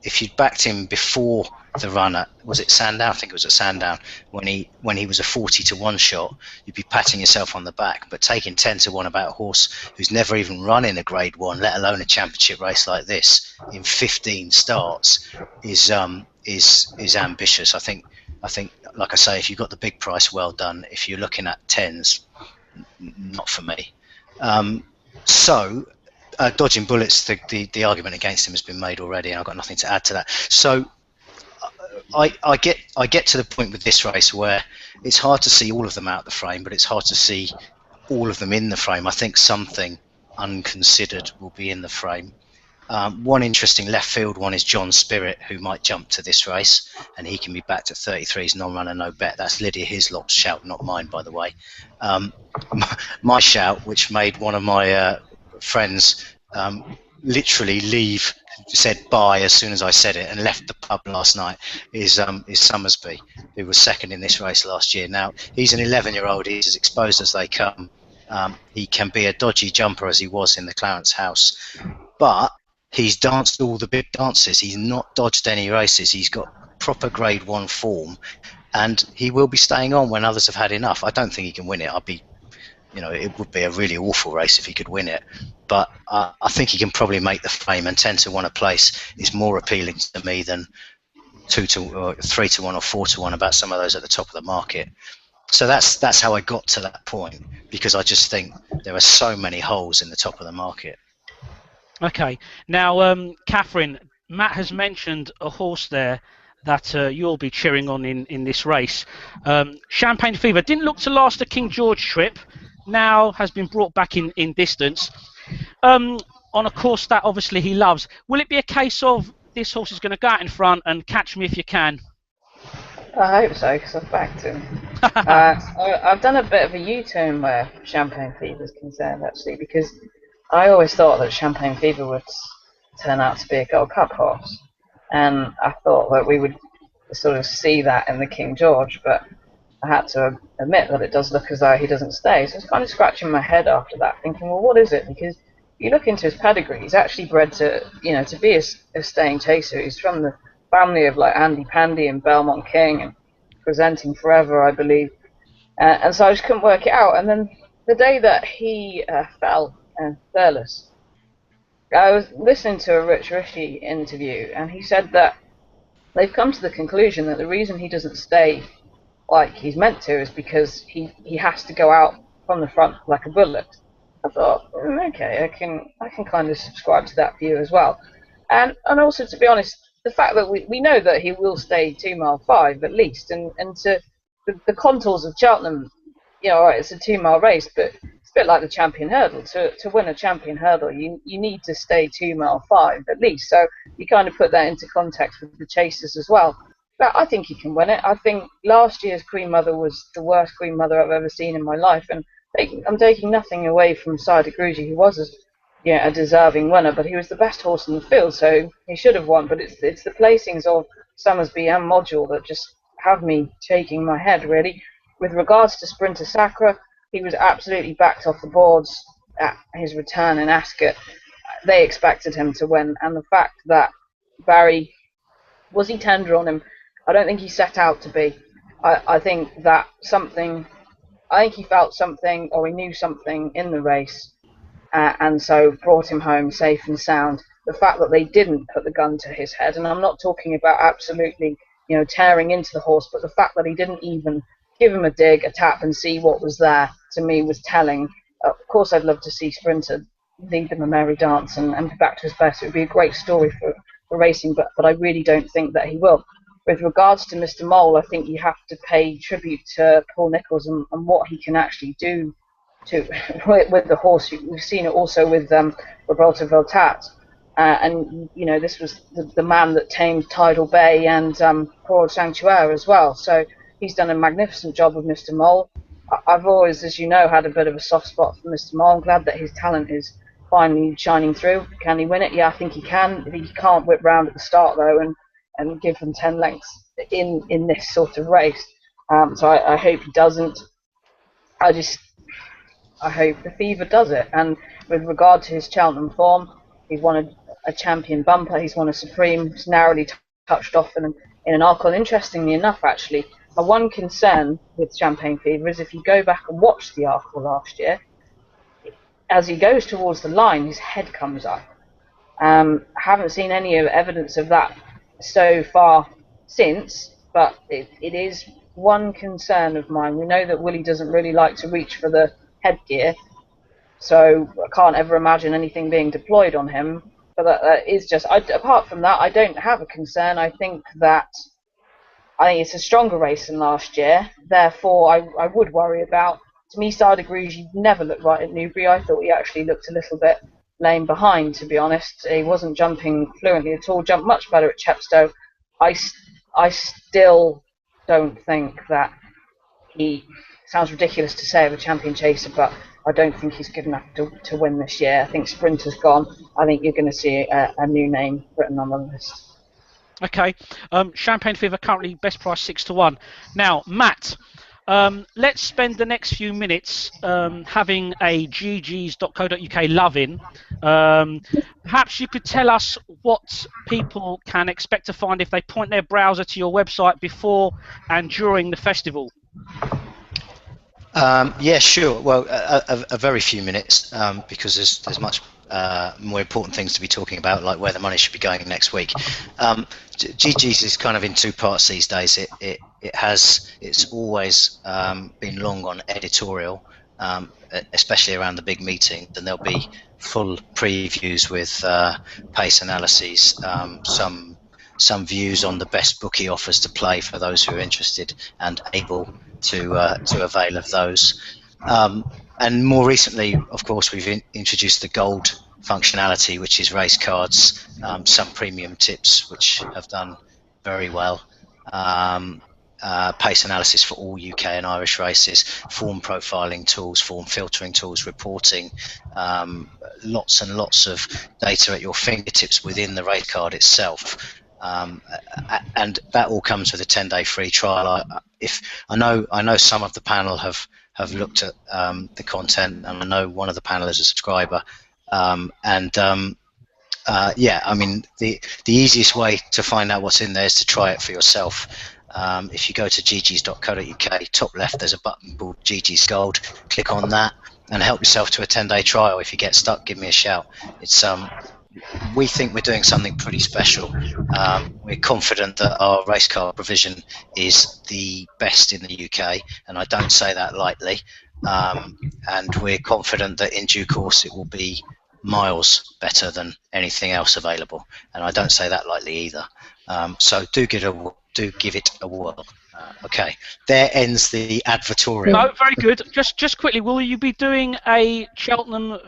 if you'd backed him before the run at, was it Sandown? I think it was at Sandown, when he was a 40-1 shot, you'd be patting yourself on the back. But taking 10-1 about a horse who's never even run in a Grade 1, let alone a championship race like this, in 15 starts, is ambitious. I think, like I say, if you've got the big price, well done. If you're looking at 10s, not for me. Dodging bullets, the argument against him has been made already, and I've got nothing to add to that. So I get to the point with this race where it's hard to see all of them out the frame, but it's hard to see all of them in the frame. I think something unconsidered will be in the frame. One interesting left field one is John Spirit, who might jump to this race, and he can be backed at 33's non-runner, no bet. That's Lydia Hislop's shout, not mine, by the way. My shout, which made one of my friends literally said bye as soon as I said it, and left the pub last night, is Summersby, who was second in this race last year. Now, he's an 11-year-old, he's as exposed as they come. He can be a dodgy jumper as he was in the Clarence House, but he's danced all the big dances. He's not dodged any races. He's got proper Grade 1 form, and he will be staying on when others have had enough. I don't think he can win it. It would be a really awful race if he could win it, but I think he can probably make the frame, and 10-1 a place is more appealing to me than 3-1 or 4-1 about some of those at the top of the market. So that's how I got to that point, because I just think there are so many holes in the top of the market. Okay, now Catherine, Matt has mentioned a horse there that you'll be cheering on in this race. Champagne Fever didn't look to last the King George trip, now has been brought back in distance on a course that obviously he loves. Will it be a case of this horse is going to go out in front and catch me if you can? I hope so, because I've backed him. I've done a bit of a U-turn where Champagne Fever is concerned, actually, because I always thought that Champagne Fever would turn out to be a Gold Cup horse, and I thought that we would sort of see that in the King George, but I had to admit that it does look as though he doesn't stay. So I was kind of scratching my head after that, thinking, well, what is it? Because you look into his pedigree, he's actually bred to be a staying chaser. He's from the family of like Andy Pandy and Belmont King and Presenting Forever, I believe. And so I just couldn't work it out. And then the day that he fell Thurles, I was listening to a Rich Rishi interview, and he said that they've come to the conclusion that the reason he doesn't stay like he's meant to is because he has to go out from the front like a bullet. I thought, okay, I can kind of subscribe to that view as well. And also, to be honest, the fact that we know that he will stay 2 mile 5 at least, and to the contours of Cheltenham, right, it's a 2 mile race, but it's a bit like the Champion Hurdle. To win a Champion Hurdle, you need to stay 2 mile 5 at least. So you kind of put that into context with the chasers as well. But I think he can win it. I think last year's Queen Mother was the worst Queen Mother I've ever seen in my life, and I'm taking nothing away from Side of Grugy, who was a deserving winner, but he was the best horse in the field, so he should have won. But it's the placings of Summersby and Module that just have me shaking my head, really. With regards to Sprinter Sacra, he was absolutely backed off the boards at his return in Ascot. They expected him to win, and the fact that Barry, was he tender on him? I don't think he set out to be. I think he felt something, or he knew something in the race and so brought him home safe and sound. The fact that they didn't put the gun to his head, and I'm not talking about absolutely, tearing into the horse, but the fact that he didn't even give him a dig, a tap, and see what was there, to me was telling. Of course, I'd love to see Sprinter lead them a merry dance and be back to his best. It would be a great story for racing, but I really don't think that he will. With regards to Mr. Mole, I think you have to pay tribute to Paul Nicholls and what he can actually do with the horse. We've seen it also with Roberto Veltat. And this was the man that tamed Tidal Bay and Coral Sanctuary as well. So he's done a magnificent job with Mr. Mole. I've always, as you know, had a bit of a soft spot for Mr. Mole. I'm glad that his talent is finally shining through. Can he win it? Yeah, I think he can. He can't whip round at the start though and give them 10 lengths in this sort of race. So I hope he doesn't. I hope the Fever does it. And with regard to his Cheltenham form, he's won a champion bumper, he's won a Supreme, he's narrowly touched off in an Arkle. Interestingly enough, actually, my one concern with Champagne Fever is if you go back and watch the Arkle last year, as he goes towards the line, his head comes up. I haven't seen any evidence of that so far since, but it is one concern of mine. We know that Willie doesn't really like to reach for the headgear, so I can't ever imagine anything being deployed on him. But that is just, apart from that, I don't have a concern. I think it's a stronger race than last year. Therefore, I would worry about. To me, Sada Grugy never looked right at Newbury. I thought he actually looked a little bit lame behind, to be honest. He wasn't jumping fluently at all. Jumped much better at Chepstow. I still don't think that he sounds ridiculous to say of a champion chaser, but I don't think he's good enough to win this year. I think Sprinter's gone. I think you're going to see a new name written on the list. Okay, Champagne Fever currently best price 6-1. Now, Matt, let's spend the next few minutes having a ggs.co.uk love-in. Perhaps you could tell us what people can expect to find if they point their browser to your website before and during the festival. Yeah, sure. Well, a very few minutes because there's much more important things to be talking about, like where the money should be going next week. GG's is kind of in two parts these days. It's always been long on editorial, especially around the big meeting. Then there'll be full previews with pace analyses, some views on the best bookie offers to play for those who are interested and able to avail of those. And more recently, of course, we've introduced the gold functionality, which is race cards, some premium tips, which have done very well, pace analysis for all UK and Irish races, form profiling tools, form filtering tools, reporting, lots and lots of data at your fingertips within the race card itself. And that all comes with a 10-day free trial. I know some of the panel have looked at the content, and I know one of the panel is a subscriber. Yeah, I mean the easiest way to find out what's in there is to try it for yourself. If you go to ggs.co.uk, top left there's a button called GG's Gold. Click on that and help yourself to a 10-day trial. If you get stuck, give me a shout. It's we think we're doing something pretty special. We're confident that our race car provision is the best in the UK, and I don't say that lightly. And we're confident that in due course it will be miles better than anything else available, and I don't say that lightly either. So do give it a whirl. Okay, there ends the advertorial. No, very good. Just quickly, will you be doing a Cheltenham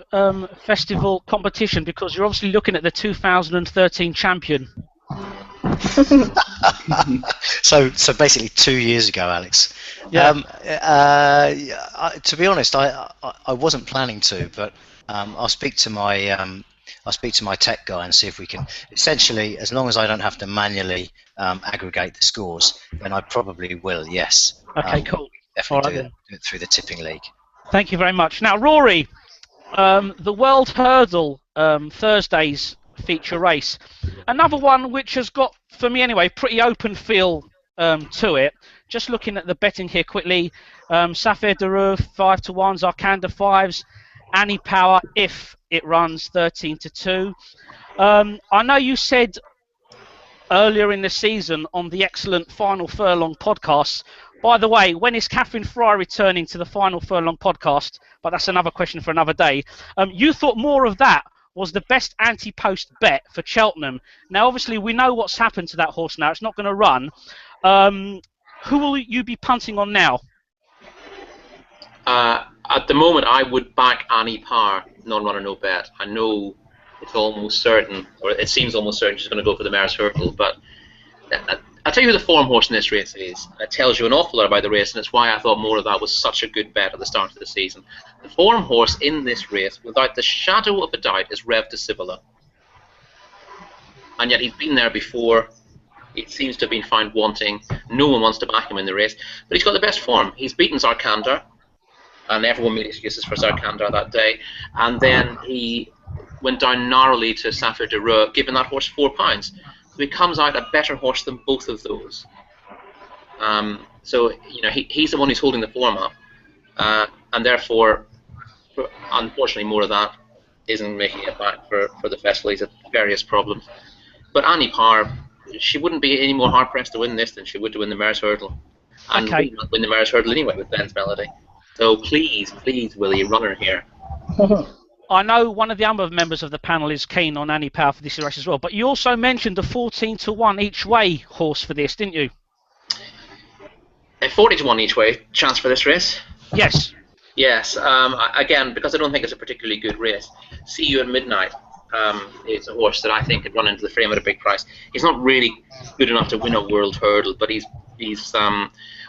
Festival competition? Because you're obviously looking at the 2013 champion. So basically 2 years ago, Alex. Yeah. To be honest, I wasn't planning to, but I'll speak to my tech guy and see if we can. Essentially, as long as I don't have to manually aggregate the scores, then I probably will. Yes. Okay, cool. Definitely do it through the tipping league. Thank you very much. Now, Rory, the World Hurdle Thursday's feature race, another one which has got, for me anyway, pretty open feel to it. Just looking at the betting here quickly, Safir Daru 5-1s, Arkanda 5s, Annie Power, If it runs 13-2. I know you said earlier in the season on the excellent Final Furlong podcast. By the way, when is Catherine Fry returning to the Final Furlong podcast? But that's another question for another day. You thought more of that was the best anti-post bet for Cheltenham. Now, obviously, we know what's happened to that horse now. It's not going to run. Who will you be punting on now? At the moment, I would back Annie Parr, non-runner, no bet. I know it's almost certain, or it seems almost certain she's going to go for the Mare's Hurdle, but I'll tell you who the form horse in this race is. It tells you an awful lot about the race, and it's why I thought more of that was such a good bet at the start of the season. The form horse in this race, without the shadow of a doubt, is Rev de Sibylla. And yet he's been there before. It seems to have been found wanting. No one wants to back him in the race, but he's got the best form. He's beaten Zarkandar, and everyone made excuses for Zarkandar that day. And then he went down narrowly to Safir de Reux, giving that horse £4. So he comes out a better horse than both of those. So you know he's the one who's holding the form up, and therefore, unfortunately, more of that isn't making it back for the festival. He's had various problems. But Annie Parr, she wouldn't be any more hard pressed to win this than she would to win the Mare's Hurdle, and win the Mare's Hurdle anyway with Ben's Melody. So please, Willie, run her here. I know one of the other members of the panel is keen on Annie Power for this race as well, but you also mentioned a 14-1 each way horse for this, didn't you? A 40-1 each way chance for this race? Yes. Yes. Again, because I don't think it's a particularly good race. See You at Midnight is a horse that I think could run into the frame at a big price. He's not really good enough to win a world hurdle, but he's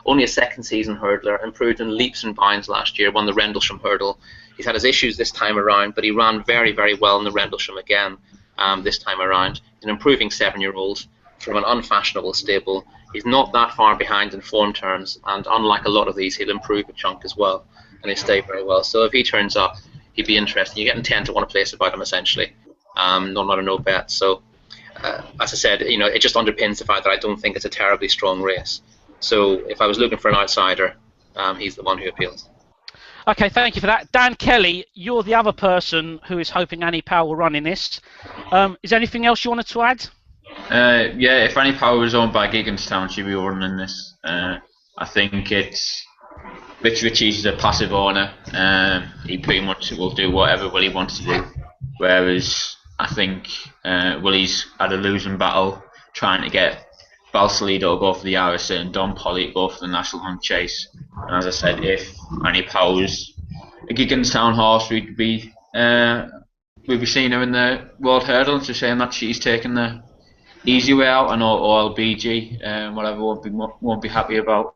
only a second season hurdler, improved in leaps and bounds last year, won the Rendlesham Hurdle. He's had his issues this time around, but he ran very, very well in the Rendlesham again this time around. He's an improving 7-year-old from an unfashionable stable. He's not that far behind in form terms, and unlike a lot of these, he'll improve a chunk as well, and he'll stay very well. So if he turns up, he'd be interesting. You're getting 10 to 1 a place about him, essentially. Not a no bet. So, as I said, you know, it just underpins the fact that I don't think it's a terribly strong race. So if I was looking for an outsider, he's the one who appeals. Okay, thank you for that. Dan Kelly, you're the other person who is hoping Annie Power will run in this. Is there anything else you wanted to add? Yeah, if Annie Power was owned by Gigginstown, she'd be running this. I think it's Richard Cheese is a passive owner. He pretty much will do whatever Willie wants to do. Whereas I think Willie's had a losing battle trying to get Balsalido to go for the RSA and Don Polly to go for the National Hunt Chase. And as I said, if Annie Power was a Gigginstown horse, we'd be seeing her in the World Hurdle. It's a shame that she's taken the easy way out. I know OLBG, whatever, won't be happy about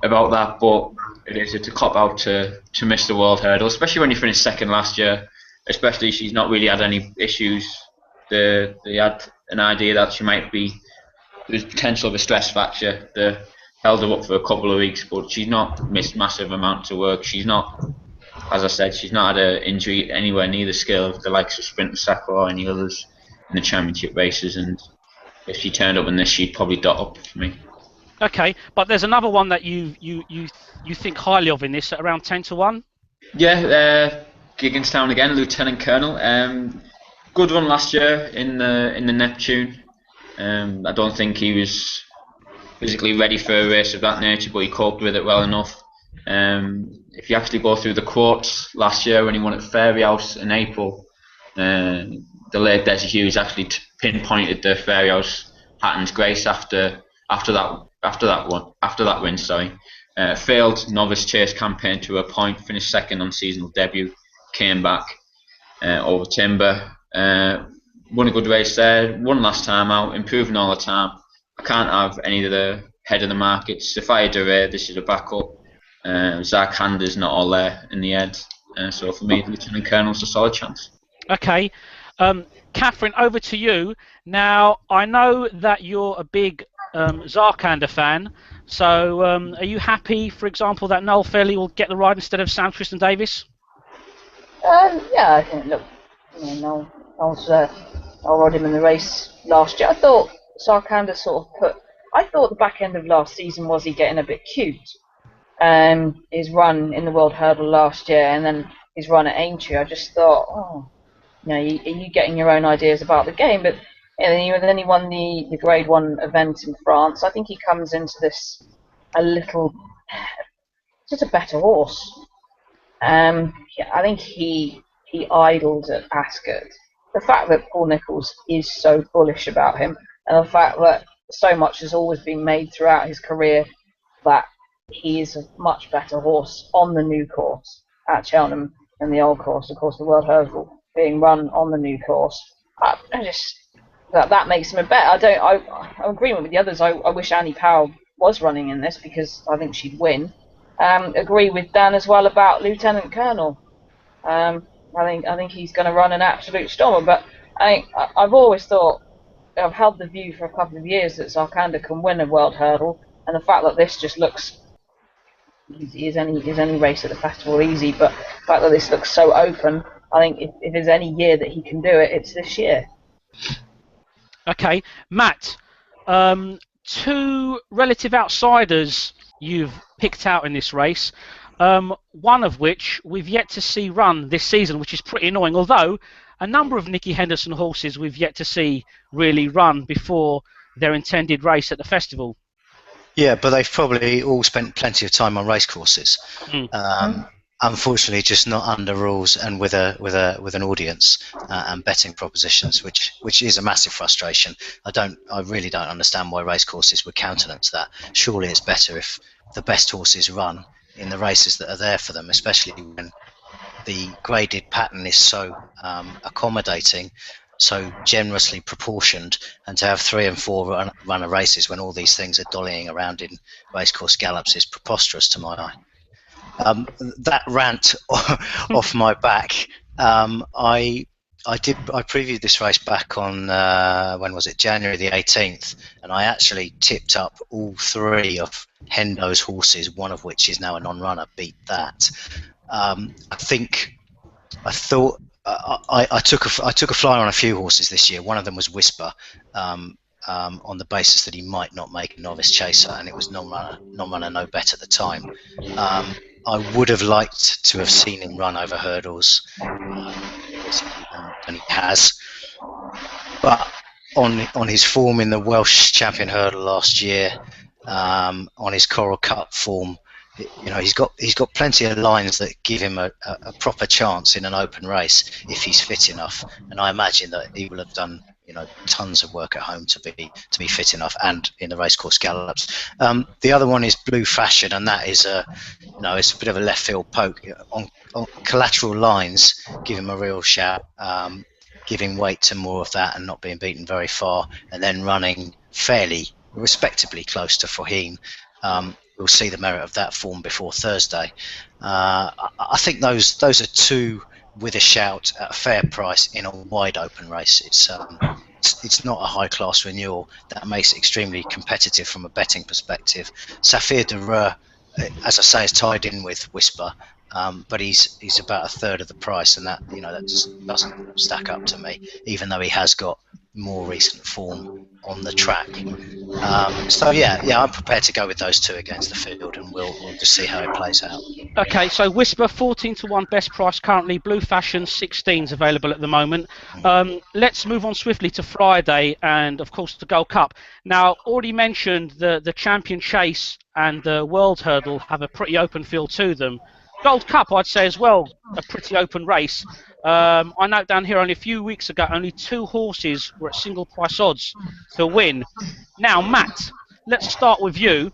that, but it's a cop out to miss the World Hurdle, especially when you finished second last year. Especially she's not really had any issues. They had an idea that she might be. There's potential of a stress fracture. They held her up for a couple of weeks, but she's not missed massive amounts of work. She's not, as I said, she's not had an injury anywhere near the scale of the likes of Sprint and Sacco or any others in the championship races. And if she turned up in this, she'd probably dot up for me. Okay, but there's another one that you think highly of in this at around 10-1. Yeah, Gigginstown again, Lieutenant Colonel. Good run last year in the Neptune. I don't think he was physically ready for a race of that nature, but he coped with it well enough. If you actually go through the quotes last year when he won at Fairy House in April, the late Desi Hughes actually pinpointed the Fairy House Hatton's grace after that win. Failed Novice Chase campaign to a point, finished second on seasonal debut, came back over Timber. Won a good race there, won last time out, improving all the time. I can't have any of the head of the market. Sophia Duray, this is a backup. Zarkandar's not all there in the head. So for me, Lieutenant Colonel's a solid chance. Okay. Catherine, over to you. Now, I know that you're a big Zarkandar fan. So are you happy, for example, that Noel Fairley will get the ride instead of Sam Tristan Davis? Yeah, I think, look, Noel's rode him in the race last year. I thought Zarkandar I thought the back end of last season was he getting a bit cute. His run in the World Hurdle last year and then his run at Aintree, I just thought, you getting your own ideas about the game. But then he won the Grade 1 event in France. I think he comes into this just a better horse. I think he idled at Ascot. The fact that Paul Nicholls is so bullish about him, and the fact that so much has always been made throughout his career that he is a much better horse on the new course at Cheltenham than the old course. Of course, the World Hurdle being run on the new course. That makes him a bet. I'm agreeing with the others. I wish Annie Powell was running in this because I think she'd win. Agree with Dan as well about Lieutenant Colonel. I think he's going to run an absolute stormer. But I've always thought, I've held the view for a couple of years that Sarkanda can win a World Hurdle, and the fact that this just looks easy is any race at the festival easy, but the fact that this looks so open, I think if there's any year that he can do it, it's this year. Okay, Matt, two relative outsiders you've picked out in this race, one of which we've yet to see run this season, which is pretty annoying, although a number of Nicky Henderson horses we've yet to see really run before their intended race at the festival. Yeah, but they've probably all spent plenty of time on racecourses. Unfortunately, just not under rules and with an audience and betting propositions, which is a massive frustration. I really don't understand why racecourses would countenance that. Surely it's better if the best horses run in the races that are there for them, especially when the graded pattern is so accommodating, so generously proportioned, and to have 3 and 4 runner races when all these things are dollying around in racecourse gallops is preposterous to my eye. That rant off my back. I previewed this race back on when was it, January the 18th, and I actually tipped up all 3 of Hendo's horses, one of which is now a non-runner. Beat that. I took a flyer on a few horses this year. One of them was Whisper, on the basis that he might not make a novice chaser, and it was non-runner no bet at the time. I would have liked to have seen him run over hurdles, and he has. But on his form in the Welsh Champion Hurdle last year, on his Coral Cup form, he's got plenty of lines that give him a proper chance in an open race if he's fit enough. And I imagine that he will have done tons of work at home to be fit enough, and in the racecourse gallops. The other one is Blue Fashion, and that is it's a bit of a left field poke on collateral lines. Give him a real shout, giving weight to more of that and not being beaten very far, and then running fairly respectably close to Faugheen. We'll see the merit of that form before Thursday. I think those are 2 with a shout at a fair price in a wide open race. It's not a high class renewal. That makes it extremely competitive from a betting perspective. Saphir de Reur, as I say, is tied in with Whisper, but he's about a third of the price, and that that just doesn't stack up to me, even though he has got more recent form on the track. So I'm prepared to go with those 2 against the field, and we'll just see how it plays out. Okay, so Whisper 14-1 best price currently. Blue Fashion 16's available at the moment. Let's move on swiftly to Friday and of course the Gold Cup. Now, already mentioned the Champion Chase and the World Hurdle have a pretty open field to them. Gold Cup, I'd say as well, a pretty open race. I note down here only a few weeks ago, only 2 horses were at single price odds to win. Now, Matt, let's start with you,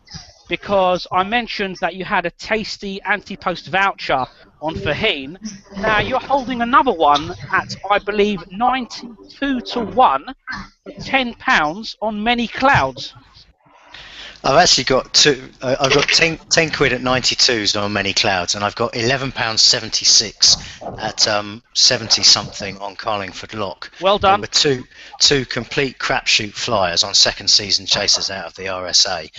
because I mentioned that you had a tasty anti-post voucher on Faugheen. Now, you're holding another one at, I believe, 92-1 for £10 on Many Clouds. I've actually got 2. I've got 10 quid at 92s on Many Clouds, and I've got £11.76 at 70 something on Carlingford Lock. Well done. With two complete crapshoot flyers on second season chasers out of the RSA,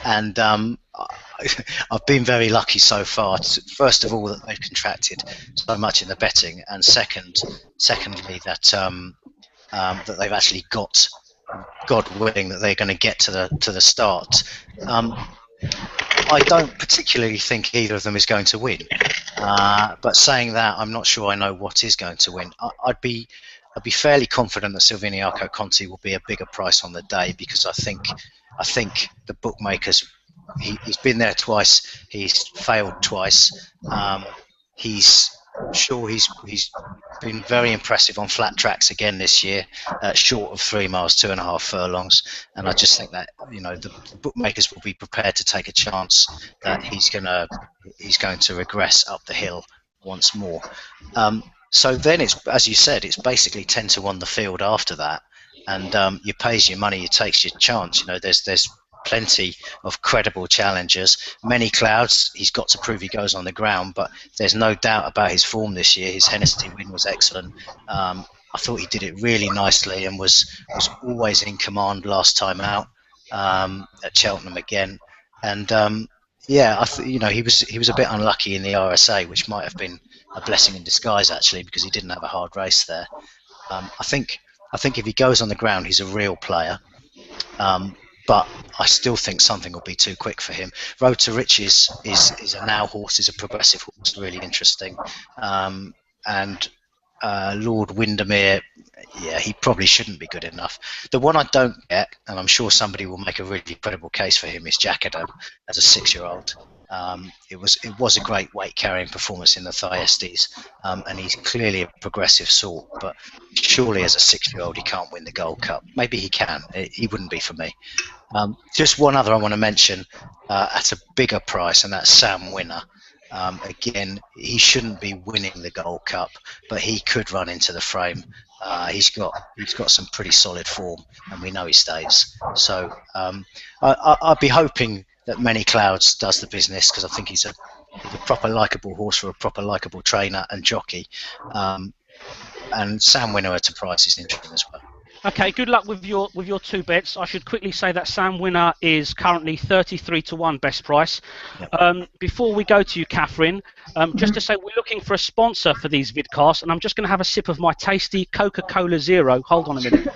and I've been very lucky so far. First of all, that they've contracted so much in the betting, and secondly that that they've actually got, God willing, that they're going to get to the start. I don't particularly think either of them is going to win. But saying that, I'm not sure I know what is going to win. I'd be fairly confident that Silviniaco Conti will be a bigger price on the day, because I think the bookmakers. He's been there twice. He's failed twice. He's been very impressive on flat tracks again this year, short of 3 miles, 2.5 furlongs. And I just think that the bookmakers will be prepared to take a chance that he's going to regress up the hill once more. So then it's, as you said, it's basically 10 to 1 the field after that, and you pays your money, you takes your chance. There's plenty of credible challengers. Many Clouds, he's got to prove he goes on the ground, but there's no doubt about his form this year. His Hennessy win was excellent. I thought he did it really nicely and was always in command last time out at Cheltenham again. And yeah, he was a bit unlucky in the RSA, which might have been a blessing in disguise actually, because he didn't have a hard race there. I think if he goes on the ground, he's a real player. But I still think something will be too quick for him. Road to Riches is a now horse, is a progressive horse, really interesting. And Lord Windermere, yeah, he probably shouldn't be good enough. The one I don't get, and I'm sure somebody will make a really credible case for him, is Jackadam as a 6-year-old. It was a great weight carrying performance in the Thyestes, and he's clearly a progressive sort, but surely as a 6-year-old he can't win the Gold Cup. Maybe he can. He wouldn't be for me. Just one other I want to mention at a bigger price, and that's Sam Winner. Again, he shouldn't be winning the Gold Cup, but he could run into the frame. He's got some pretty solid form, and we know he stays. So I'd be hoping that Many Clouds does the business, because I think he's a proper likeable horse for a proper likeable trainer and jockey. And Sam Winner at a price is interesting as well. Okay, good luck with your 2 bets. I should quickly say that Sam Winner is currently 33 to 1 best price. Yep. Before we go to you, Catherine, just to say we're looking for a sponsor for these vidcasts, and I'm just going to have a sip of my tasty Coca-Cola Zero. Hold on a minute.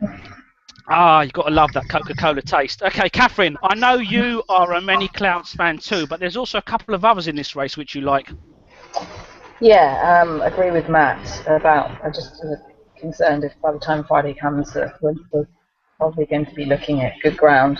You've got to love that Coca-Cola taste. Okay, Catherine, I know you are a Many Clouds fan too, but there's also a couple of others in this race which you like. Yeah, agree with Matt about. I just concerned if by the time Friday comes that we're probably going to be looking at good ground,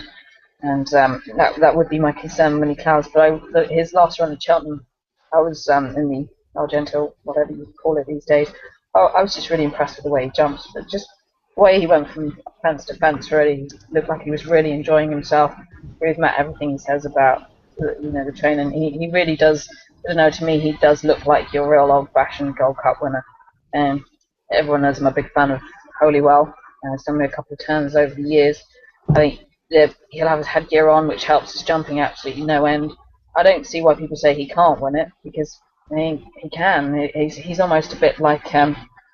and that would be my concern, Many Clouds. But his last run at Cheltenham, I was in the Argento, whatever you call it these days. I was just really impressed with the way he jumps, but just the way he went from fence to fence. Really looked like he was really enjoying himself. Agree with Matt, everything he says about the training. He really does. I don't know, to me he does look like your real old-fashioned Gold Cup winner. And everyone knows I'm a big fan of Holywell. He's done me a couple of turns over the years. I think he'll have his headgear on, which helps his jumping absolutely no end. I don't see why people say he can't win it, because he can. He's almost a bit like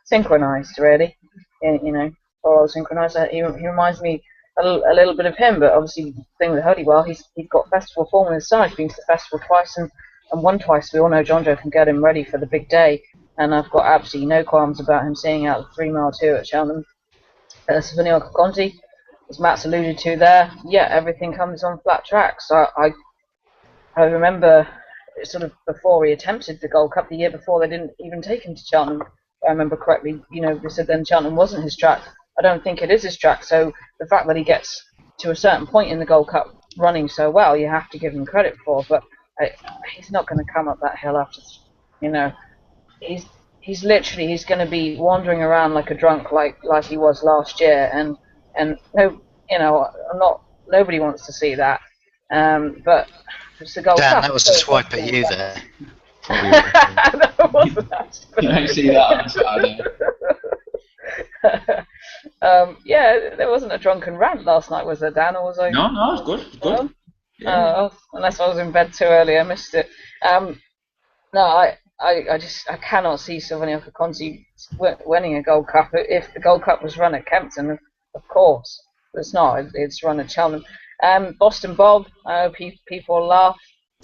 synchronized, really. Or synchronized. He reminds me a little bit of him, but obviously the thing with Holywell, he's got festival form in his side. He's been to the festival twice and won twice. We all know John Joe can get him ready for the big day, and I've got absolutely no qualms about him seeing out the 3 mile 2 at Cheltenham. Silviniaco Conti, as Matt's alluded to there, yeah, everything comes on flat tracks. I remember sort of before he attempted the Gold Cup the year before, they didn't even take him to Cheltenham. If I remember correctly, they said then Cheltenham wasn't his track. I don't think it is his track, so the fact that he gets to a certain point in the Gold Cup running so well, you have to give him credit for, but he's not going to come up that hill after, he's going to be wandering around like a drunk, like he was last year, and no, nobody wants to see that. But it's the Gold Cup. Dan, that was a swipe at you there. No, wasn't that? You don't see that on Saturday. Yeah, there wasn't a drunken rant last night, was there, Dan? Or was I? No, it's good. It's good. Yeah. Unless I was in bed too early, I missed it. No, I cannot see Silviniaco Conti winning a Gold Cup. If the Gold Cup was run at Kempton, of course, but it's not. It's run at Cheltenham. Boston Bob, people laugh.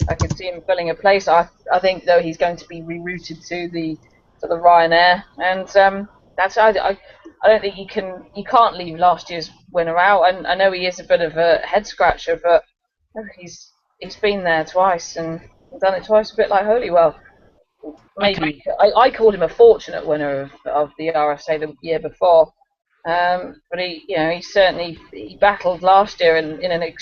I could see him filling a place. I think though he's going to be rerouted to the Ryanair, and I don't think you can't leave last year's winner out. I know he is a bit of a head scratcher, but he's been there twice, and done it twice, a bit like Holywell. Maybe Okay. I called him a fortunate winner of the RSA the year before, but he certainly he battled last year in an.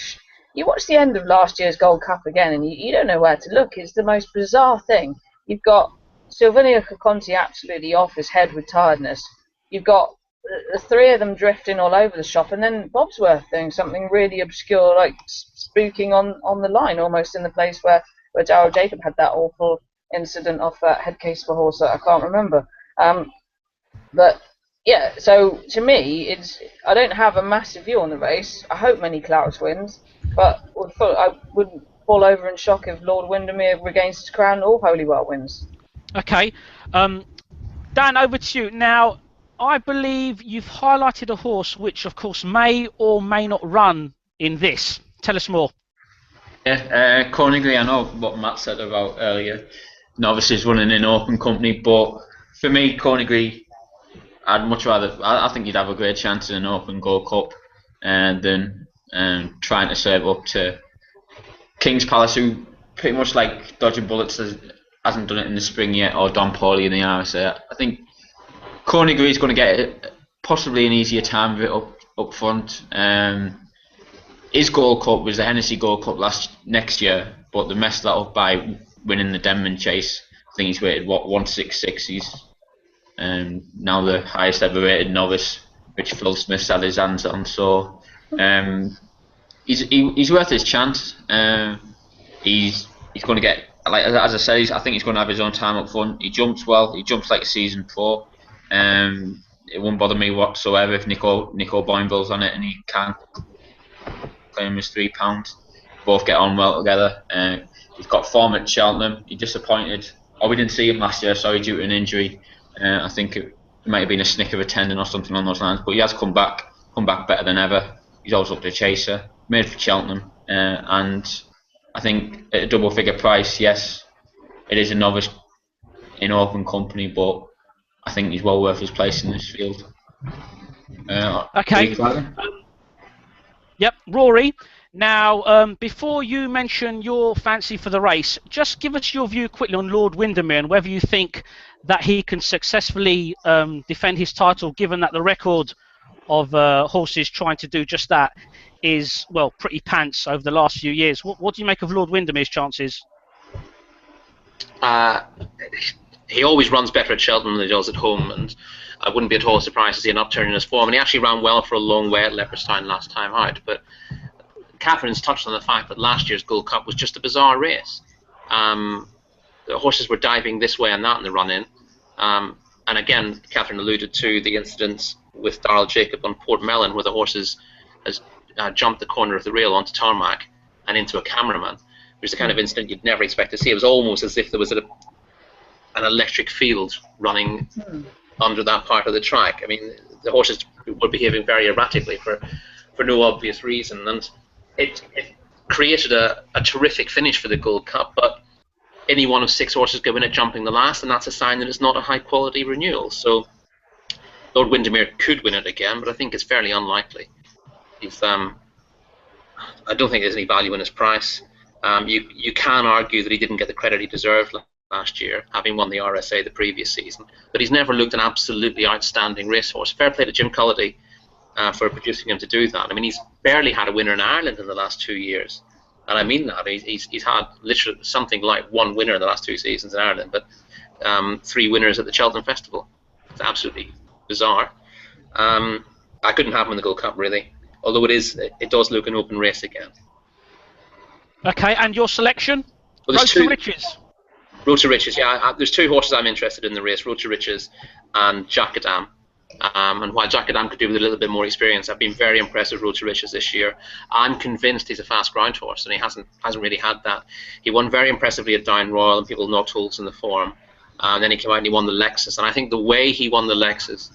You watch the end of last year's Gold Cup again, and you don't know where to look. It's the most bizarre thing. You've got Silvino Conti absolutely off his head with tiredness. You've got the three of them drifting all over the shop, and then Bobsworth doing something really obscure, like spooking on the line, almost in the place where Daryl Jacob had that awful incident off that head case for horse that I can't remember. But yeah, so to me, I don't have a massive view on the race. I hope Many Clouds wins, but I wouldn't fall over in shock if Lord Windermere regains his crown or Holywell wins. Okay. Dan, over to you. Now, I believe you've highlighted a horse which, of course, may or may not run in this. Tell us more. Yeah, Cornigree, I know what Matt said about earlier. Novices running in open company, but for me, Cornigree, I'd much rather. I think you'd have a great chance in an open Gold Cup than trying to serve up to King's Palace, who pretty much like dodging bullets hasn't done it in the spring yet, or Don Pauly in the RSA. I think Cornigree is going to get possibly an easier time of it up front. His Gold Cup was the Hennessy Gold Cup next year, but they messed that up by winning the Denman Chase. I think he's rated 166. He's now the highest ever rated novice, which Phil Smith's had his hands on. So he's worth his chance. He's going to get, like as I said, I think he's going to have his own time up front. He jumps well. He jumps like a seasoned pro. It won't bother me whatsoever if Nico Boinville's on it and he can't claim his £3. Both get on well together. He's got form at Cheltenham. He disappointed. We didn't see him last year, sorry, due to an injury. I think it might have been a snick of a tendon or something on those lines. But he has come back better than ever. He's always up to chaser. Made for Cheltenham, and I think at a double-figure price, yes, it is a novice in open company, but I think he's well worth his place in this field. Okay. Yep, Rory. Now, before you mention your fancy for the race, just give us your view quickly on Lord Windermere and whether you think that he can successfully defend his title, given that the record of horses trying to do just that is, well, pretty pants over the last few years. What do you make of Lord Windermere's chances? He always runs better at Cheltenham than he does at home, and I wouldn't be at all surprised to see an upturn in his form. And he actually ran well for a long way at Leopardstown last time out. But Catherine's touched on the fact that last year's Gold Cup was just a bizarre race. The horses were diving this way and that in the run-in. And again, Catherine alluded to the incidents with Daryl Jacob on Port Mellon, where the horses has jumped the corner of the rail onto tarmac and into a cameraman, which is the kind of incident you'd never expect to see. It was almost as if there was an electric field running under that part of the track. I mean, the horses were behaving very erratically for no obvious reason, and it created a terrific finish for the Gold Cup, but any one of 6 horses go in at jumping the last, and that's a sign that it's not a high-quality renewal. So Lord Windermere could win it again, but I think it's fairly unlikely. I don't think there's any value in his price. You can argue that he didn't get the credit he deserved last year, having won the RSA the previous season, but he's never looked an absolutely outstanding racehorse. Fair play to Jim Cullity for producing him to do that. I mean, he's barely had a winner in Ireland in the last 2 years, and I mean that. He's had literally something like 1 winner in the last 2 seasons in Ireland, but 3 winners at the Cheltenham Festival. It's absolutely bizarre. I couldn't have him in the Gold Cup, really, although it does look an open race again. Okay, and your selection? Well, Road to Riches. Road to Riches, yeah. There's 2 horses I'm interested in the race, Road to Riches and Jacadam. And while Jacadam could do with a little bit more experience, I've been very impressed with Road to Riches this year. I'm convinced he's a fast ground horse, and he hasn't really had that. He won very impressively at Down Royal, and people knocked holes in the form. And then he came out and he won the Lexus. And I think the way he won the Lexus,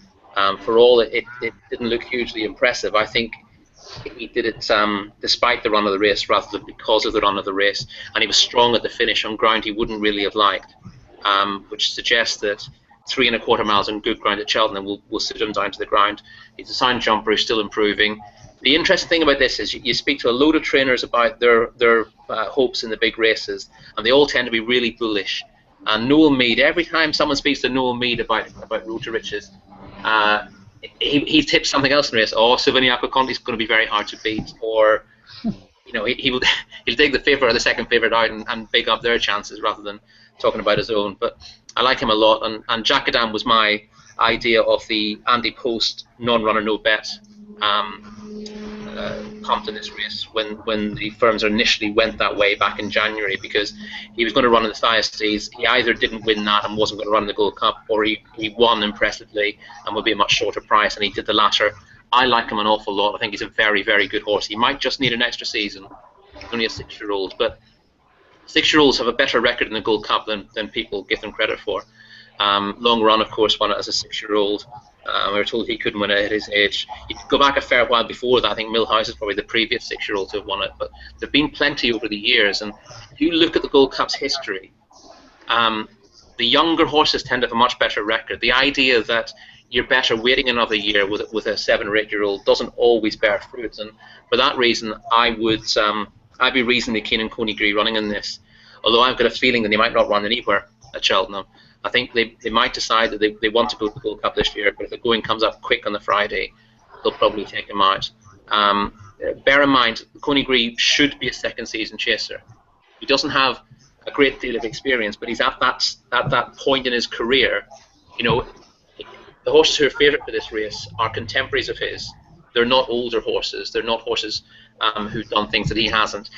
for all it didn't look hugely impressive, I think he did it despite the run of the race rather than because of the run of the race, and he was strong at the finish on ground he wouldn't really have liked, which suggests that 3 1/4 miles on good ground at Cheltenham will sit him down to the ground. He's a sound jumper, he's still improving. The interesting thing about this is you speak to a load of trainers about their hopes in the big races, and they all tend to be really bullish. And Noel Meade, every time someone speaks to Noel Meade about Road to Riches, he tips something else in the race. Oh, Savini Aquaconti is going to be very hard to beat, or he'll take the favourite or the second favourite out and big up their chances rather than talking about his own. But I like him a lot, and Jack Adam was my idea of the Andy Post non-runner no bet pumped in this race when the firms initially went that way back in January, because he was going to run in the Thyestes. He either didn't win that and wasn't going to run in the Gold Cup, or he won impressively and would be a much shorter price, and he did the latter. I like him an awful lot. I think he's a very, very good horse. He might just need an extra season. He's only a 6-year-old, but 6-year-olds have a better record in the Gold Cup than people give them credit for. Long Run, of course, won it as a 6-year-old. We were told he couldn't win it at his age. You could go back a fair while before that. I think Millhouse is probably the previous 6-year-old to have won it, but there have been plenty over the years. And if you look at the Gold Cup's history, the younger horses tend to have a much better record. The idea that you're better waiting another year with a 7 or 8-year-old doesn't always bear fruit. And for that reason, I'd be reasonably keen on Coney Gree running in this. Although I've got a feeling that they might not run anywhere at Cheltenham. I think they might decide that they want to go to the Gold Cup this year, but if the going comes up quick on the Friday, they'll probably take him out. Bear in mind, Coney Gree should be a second season chaser. He doesn't have a great deal of experience, but he's at that point in his career. The horses who are favourite for this race are contemporaries of his. They're not older horses. They're not horses who've done things that he hasn't.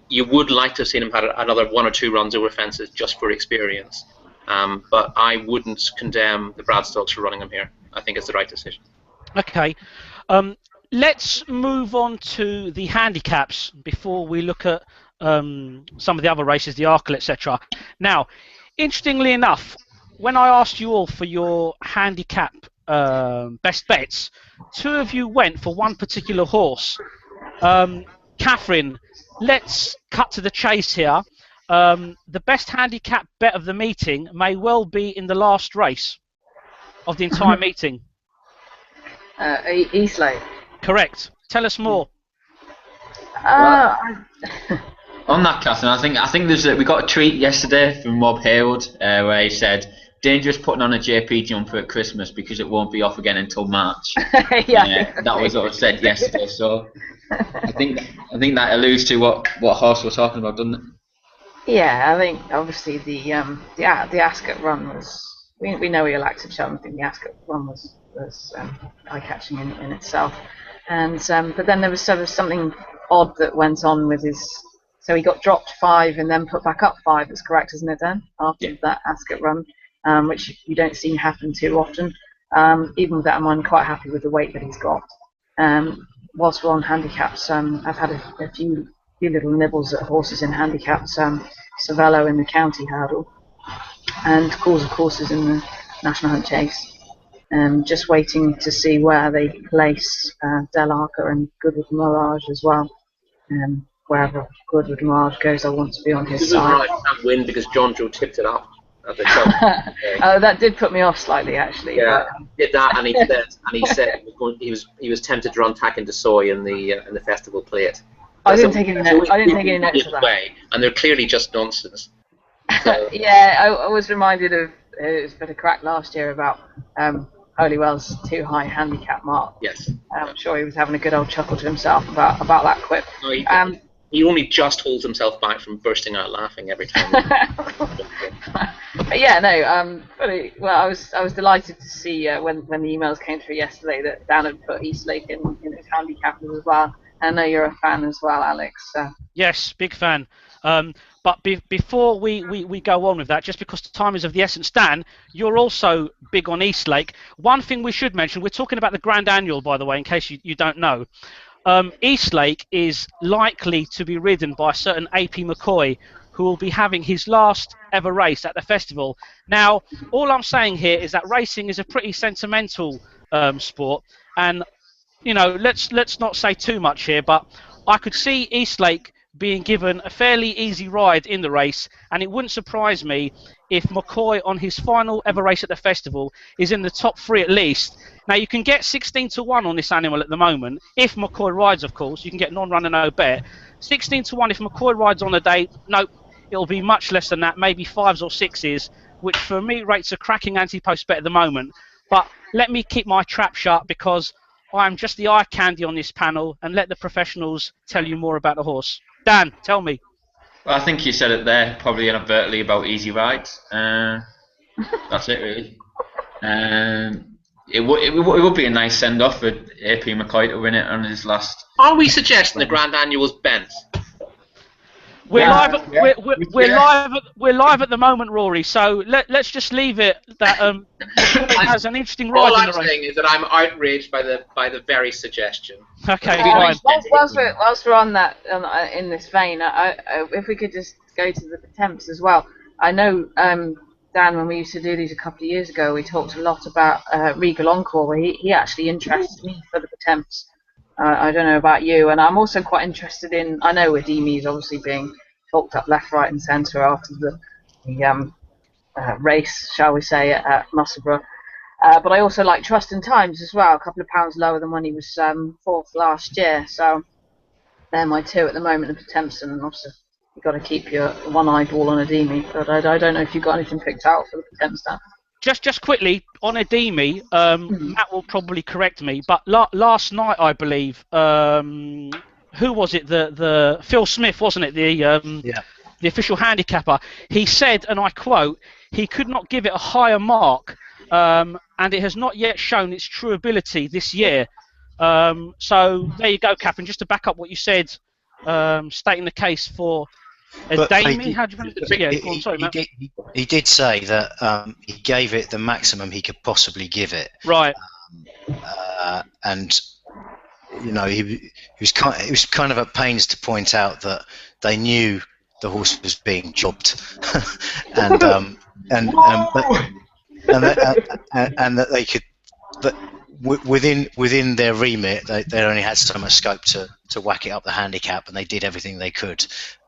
You would like to have seen him had another 1 or 2 runs over fences just for experience. But I wouldn't condemn the Bradstocks for running him here. I think it's the right decision. Okay. Let's move on to the handicaps before we look at some of the other races, the Arkle, etc. Now, interestingly enough, when I asked you all for your handicap best bets, 2 of you went for one particular horse. Catherine, let's cut to the chase here. The best handicap bet of the meeting may well be in the last race of the entire meeting. Eastlake. Correct. Tell us more. On that, Catherine, I think we got a tweet yesterday from Rob Haywood where he said, "Dangerous putting on a JP jumper at Christmas because it won't be off again until March." That was what was said yesterday. So I think that alludes to what horse we're talking about, doesn't it? Yeah, I think obviously the Ascot run was. We know he liked to Cheltenham. I think the Ascot run was eye-catching in itself, and but then there was sort of something odd that went on with his. So he got dropped 5 and then put back up 5. That's correct, isn't it? Then after that Ascot run, which you don't see happen too often. Even with that, I'm quite happy with the weight that he's got. Whilst we're on handicaps, I've had a few little nibbles at horses in handicaps. Savello in the county hurdle, and Cause of Courses in the National Hunt Chase. Just waiting to see where they place Del Arca and Goodwood Mirage as well. Wherever Goodwood Mirage goes, I want to be on his side. Mirage can't win because John Joe tipped it up at the Cheltenham. Oh, that did put me off slightly, actually. Yeah, did that, and he said he was tempted to run Tack into Soy in the festival plate. I didn't take any notes. of that. Way, and they're clearly just nonsense. So. Yeah, I was reminded of it was a bit of crack last year about Holywell's too high handicap mark. Yes. I'm sure he was having a good old chuckle to himself about that quip. No, he only just holds himself back from bursting out laughing every time. But yeah, no. I was delighted to see when the emails came through yesterday that Dan had put Eastlake in his handicap as well. I know you're a fan as well, Alex. Yes, big fan. But before we go on with that, just because the time is of the essence, Dan, you're also big on Eastlake. One thing we should mention, we're talking about the Grand Annual, by the way, in case you don't know. Eastlake is likely to be ridden by a certain AP McCoy, who will be having his last ever race at the festival. Now, all I'm saying here is that racing is a pretty sentimental sport, and let's not say too much here, but I could see Eastlake being given a fairly easy ride in the race, and it wouldn't surprise me if McCoy on his final ever race at the festival is in the top 3 at least. Now you can get 16 to 1 on this animal at the moment, if McCoy rides, of course. You can get non-runner no bet. 16 to 1 if McCoy rides on the day. Nope, it'll be much less than that, maybe 5s or 6s, which for me rates a cracking anti-post bet at the moment. But let me keep my trap shut, because I'm just the eye candy on this panel, and let the professionals tell you more about the horse. Dan, tell me. Well, I think you said it there, probably inadvertently, about easy rides. That's it, really. It would be a nice send-off for AP McCoy to win it on his last. Are we suggesting the Grand Annual's bent? We're live at the moment, Rory. So let's just leave it that it has an interesting ride. All in I'm the race. saying is that I'm outraged by the very suggestion. Okay, fine. Whilst we're on that, in this vein, if we could just go to the attempts as well. I know, Dan, when we used to do these a couple of years ago, we talked a lot about Regal Encore, where he actually interested me for the attempts. I don't know about you, and I'm also quite interested in. I know Ademi is obviously being talked up left, right, and centre after the race, shall we say, at Musselburgh. But I also like Trust in Times as well, a couple of pounds lower than when he was 4th last year. So they're my 2 at the moment of attempts, and obviously you've got to keep your one eyeball on Ademi. But I don't know if you've got anything picked out for the attempts, Dan. Just quickly on Ademi, Matt will probably correct me, but last night I believe, who was it? The Phil Smith, wasn't it? The official handicapper. He said, and I quote, he could not give it a higher mark, and it has not yet shown its true ability this year. So there you go, Catherine. Just to back up what you said, stating the case for. Ademi, how do you he did say that he gave it the maximum he could possibly give it. Right. And you know, he was kind of at pains to point out that they knew the horse was being jobbed, and that they could, that within their remit, they only had so much scope to whack it up the handicap, and they did everything they could.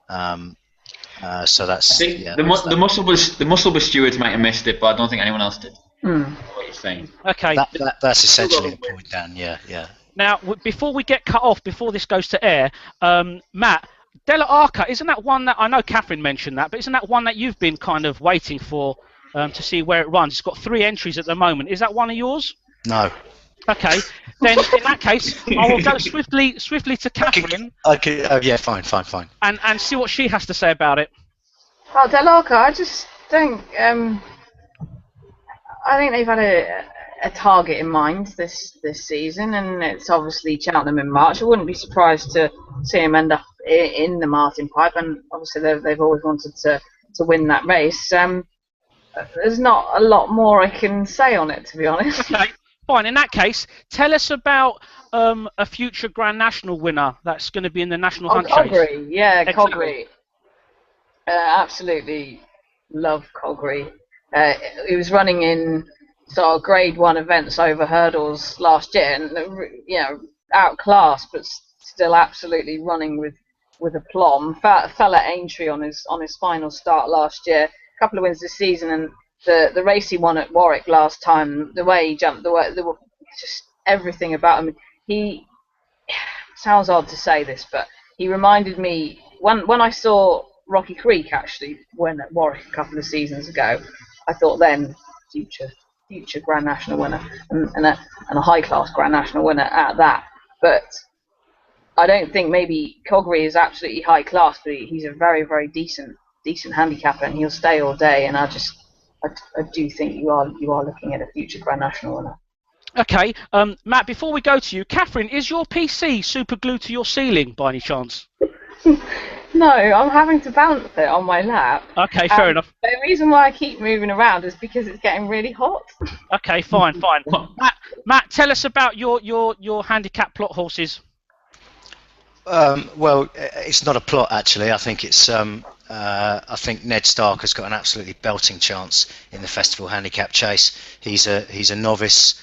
So that's. I think the Musselburgh stewards might have missed it, but I don't think anyone else did. What you're saying. Okay. That's essentially the point, Dan. Yeah. Now, before we get cut off, before this goes to air, Matt, Della Arca, isn't that one that I know Catherine mentioned that, but isn't that one that you've been kind of waiting for to see where it runs? It's got 3 entries at the moment. Is that one of yours? No. Okay, then in that case, I will go swiftly to Catherine. Yeah, fine. And see what she has to say about it. Well, Della Arca, I just think I think they've had a target in mind this season, and it's obviously Cheltenham in March. I wouldn't be surprised to see him end up in the Martin Pipe, and obviously they've always wanted to win that race. There's not a lot more I can say on it, to be honest. Okay. Fine. In that case, tell us about a future Grand National winner that's going to be in the National Hunt Chase. Coggery, yeah, Exactly. Coggery. Absolutely love Coggery. He was running in sort of Grade 1 events over hurdles last year, and outclassed, but still absolutely running with aplomb. Fell at Aintree on his final start last year. A couple of wins this season, and the race he won at Warwick last time, the way he jumped, just everything about him. He sounds odd to say this, but he reminded me when I saw Rocky Creek actually win at Warwick a couple of seasons ago. I thought then future Grand National winner and a high class Grand National winner at that. But I don't think maybe Coggery is absolutely high class, but he's a very, very decent handicapper, and he'll stay all day. And I do think you are looking at a future Grand National winner. Okay, Matt, before we go to you, Catherine, is your PC super glued to your ceiling by any chance? No, I'm having to balance it on my lap. Okay, fair enough. The reason why I keep moving around is because it's getting really hot. Okay, fine. Matt, tell us about your handicap plot horses. Well, it's not a plot actually. I think it's. I think Ned Stark has got an absolutely belting chance in the Festival Handicap Chase. He's a novice.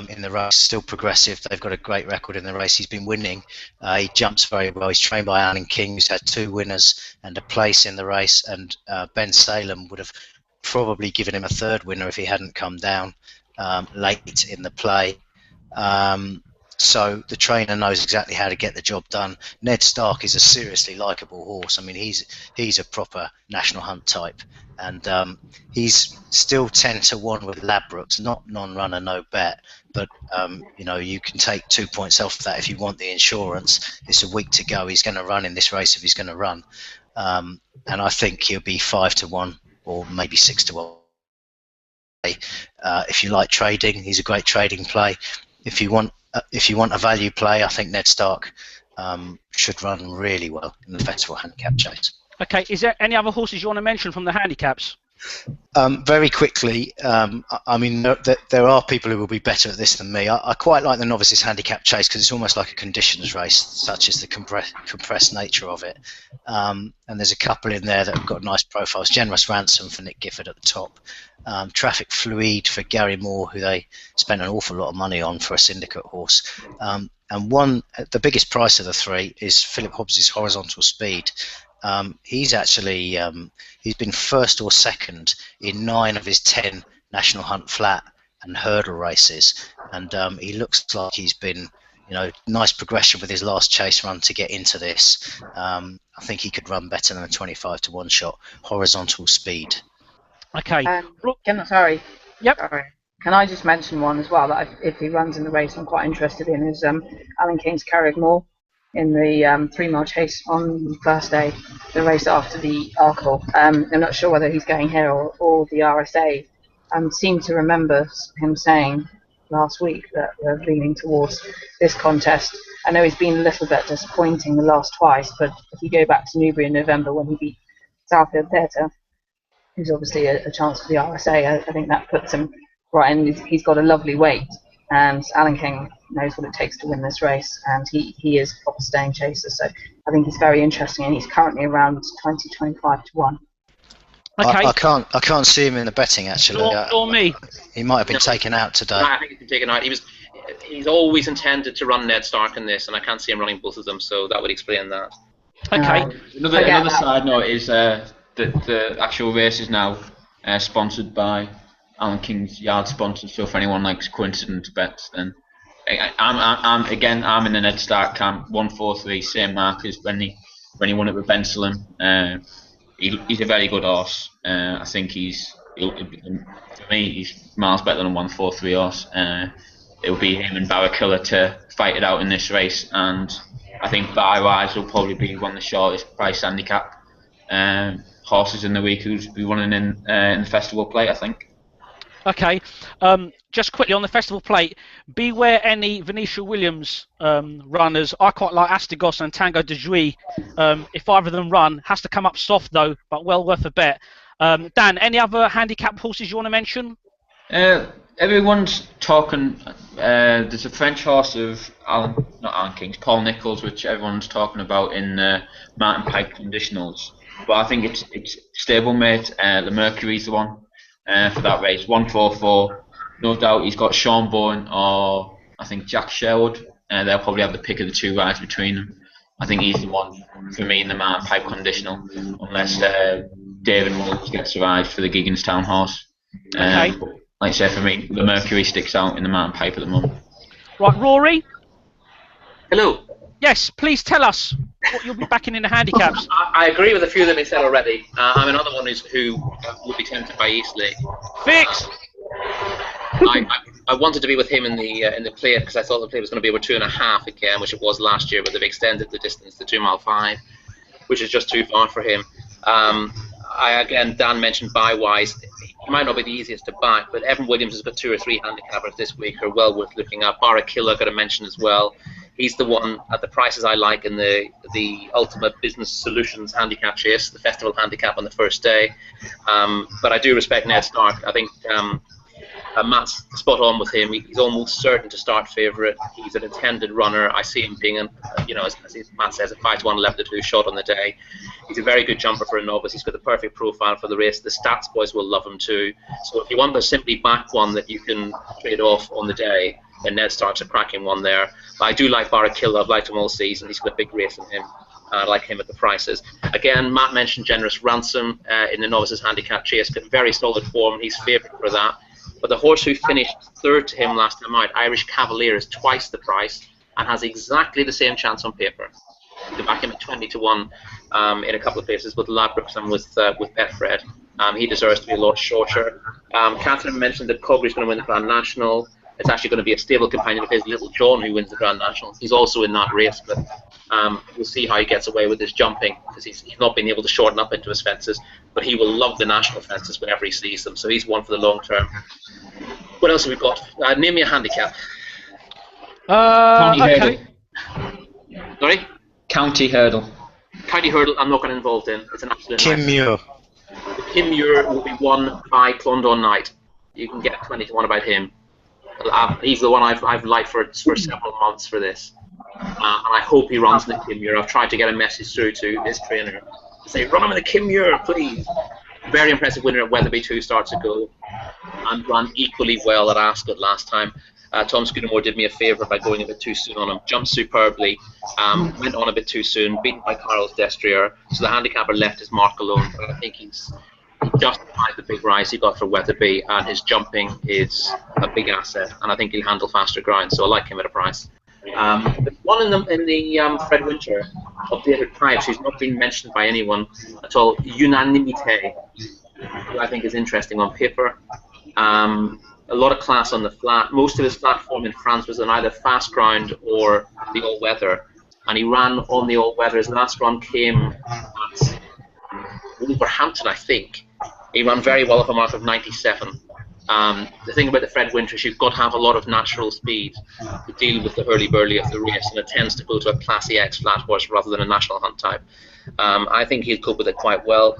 in the race, still progressive. They've got a great record in the race. He's been winning. He jumps very well. He's trained by Alan King, who's had 2 winners and a place in the race. And Ben Salem would have probably given him a 3rd winner if he hadn't come down late in the play. So the trainer knows exactly how to get the job done. Ned Stark is a seriously likeable horse. I mean, he's a proper National Hunt type, and he's still 10-1 with Ladbrokes, not non-runner, no bet. But you know, you can take 2 points off that if you want the insurance. It's a week to go. He's going to run in this race if he's going to run, and I think he'll be 5-1 or maybe 6-1. If you like trading, he's a great trading play. If you want a value play, I think Ned Stark should run really well in the Festival Handicap Chase. Okay, is there any other horses you want to mention from the handicaps? Very quickly, I mean, there are people who will be better at this than me. I quite like the Novices Handicap Chase because it's almost like a conditions race, such as the compressed nature of it. And there's a couple in there that have got nice profiles. Generous Ransom for Nick Gifford at the top. Traffic Fluid for Gary Moore, who they spent an awful lot of money on for a syndicate horse. And the biggest price of the 3 is Philip Hobbs's Horizontal Speed. He's actually he's been 1st or 2nd in 9 of his 10 National Hunt Flat and hurdle races, and he looks like he's been, you know, nice progression with his last chase run to get into this. I think he could run better than a 25-1 shot. Horizontal Speed. Okay. Sorry. Yep. Sorry. Can I just mention one as well that if he runs in the race, I'm quite interested in is Alan King's Carrickmore in the 3-mile chase on the first day, the race after the Arkle. I'm not sure whether he's going here or the RSA. Seem to remember him saying last week that we're leaning towards this contest. I know he's been a little bit disappointing the last twice, but if you go back to Newbury in November when he beat Southfield Theatre, who's obviously a chance for the RSA, I think that puts him right in. He's got a lovely weight, and Alan King knows what it takes to win this race, and he is a proper staying chaser, so I think he's very interesting, and he's currently around 20-25-1. Okay. I can't see him in the betting actually. Or me. He might have been taken out today. I think he's been taken out. He's always intended to run Ned Stark in this, and I can't see him running both of them, so that would explain that. Okay. Another side note is that the actual race is now sponsored by Alan King's yard sponsor. So if anyone likes coincidence bets, then I'm in the Ned Stark camp. 143, same mark as when he won it with Ben Salem. He's a very good horse. I think for me, he's miles better than a 143 horse. It'll be him and Barakilla to fight it out in this race, and I think buy-wise will probably be one of the shortest price handicap horses in the week who's be running in the festival plate, I think. Okay. Just quickly on the festival plate, beware any Venetia Williams runners. I quite like Astigos and Tango de Jouy. If either of them run, has to come up soft though, but well worth a bet. Dan, any other handicap horses you want to mention? Everyone's talking. There's a French horse of not Alan King's, Paul Nicholls, which everyone's talking about in Martin Pike conditionals. But I think it's stablemate. The Mercury's the one for that race. 144. No doubt he's got Sean Bourne or I think Jack Sherwood. They'll probably have the pick of the 2 rides between them. I think he's the one for me in the Martin Pipe conditional, unless David Williams gets a ride for the Gigginstown horse. Okay. Like I say, for me, the Mercury sticks out in the Martin Pipe at the moment. Right, Rory? Hello. Yes, please tell us what you'll be backing in the handicaps. I agree with a few that have been said already. I'm another one who would be tempted by Eastleigh. Fix! I wanted to be with him in the play because I thought the play was going to be over 2.5 again, which it was last year, but they've extended the distance to 2 mile 5, which is just too far for him. Dan mentioned buy-wise. He might not be the easiest to back, but Evan Williams has got 2 or 3 handicappers this week who are well worth looking at. Barakilla got to mention as well. He's the one at the prices I like in the Ultimate Business Solutions Handicap Chase, the festival handicap on the first day. But I do respect Ned Stark. I think Matt's spot on with him. He's almost certain to start favourite. He's an intended runner. I see him being, as Matt says, a 5-1, 11-2 shot on the day. He's a very good jumper for a novice. He's got the perfect profile for the race. The stats boys will love him too. So if you want to simply back one that you can trade off on the day, then Ned Stark's a cracking one there. But I do like Arkle. I've liked him all season. He's got a big race in him. I like him at the prices. Again, Matt mentioned Generous Ransom in the Novices Handicap Chase. Got very solid form. He's favourite for that. But the horse who finished third to him last time out, Irish Cavalier, is twice the price and has exactly the same chance on paper. You can back him at 20-1 in a couple of places with Ladbrokes and with Betfred. He deserves to be a lot shorter. Catherine mentioned that Cobbley's going to win the Grand National. It's actually going to be a stable companion of his, Little John, who wins the Grand National. He's also in that race, but we'll see how he gets away with his jumping, because he's not been able to shorten up into his fences, but he will love the national fences whenever he sees them, so he's one for the long term. What else have we got? Name me a handicap. County Hurdle. Sorry? County Hurdle. County Hurdle, I'm not getting involved in. It's an absolute Kim Muir. Kim Muir will be won by Clondon Knight. You can get 20-1 about him. He's the one I've liked for several months for this. And I hope he runs in the Kim Muir. I've tried to get a message through to his trainer to say, run him in the Kim Muir, please. Very impressive winner at Wetherby 2 starts ago, and ran equally well at Ascot last time. Tom Scudamore did me a favour by going a bit too soon on him. Jumped superbly, went on a bit too soon, beaten by Carlos Destrier, so the handicapper left his mark alone. But I think he justified the big rise he got for Wetherby, and his jumping is a big asset, and I think he'll handle faster ground, so I like him at a price. There's one in the Fred Winter of the other types who's not been mentioned by anyone at all, Unanimité, who I think is interesting on paper. A lot of class on the flat. Most of his flat form in France was on either fast ground or the all-weather, and he ran on the all-weather. His last run came at Wolverhampton, I think. He ran very well off a mark of 97. The thing about the Fred Winter is you've got to have a lot of natural speed to deal with the hurly-burly of the race, and it tends to go to a Classy X flat horse rather than a National Hunt type. I think he'll cope with it quite well.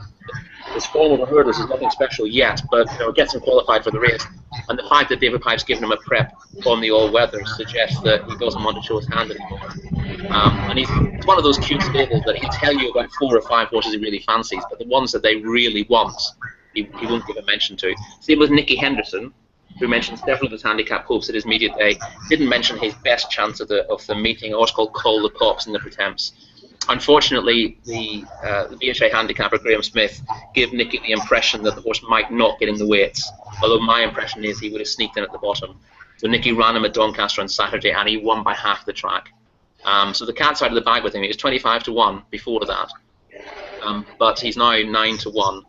His form over hurdles is nothing special yet, but it gets him qualified for the race. And the fact that David Pipe's given him a prep on the all-weather suggests that he doesn't want to show his hand anymore. And he's one of those cute stables that he'll tell you about 4 or 5 horses he really fancies, but the ones that they really want, he won't give a mention to. Same with Nicky Henderson, who mentioned several of his handicap hopes at his media day. Didn't mention his best chance of the meeting, a horse called Call the Cops in the Pretemps. Unfortunately, the BHA handicapper Graham Smith gave Nicky the impression that the horse might not get in the weights, although my impression is he would have sneaked in at the bottom. So Nicky ran him at Doncaster on Saturday, and he won by half the track. So the cat's out of the bag with him. He was 25-1 before that, but he's now 9-1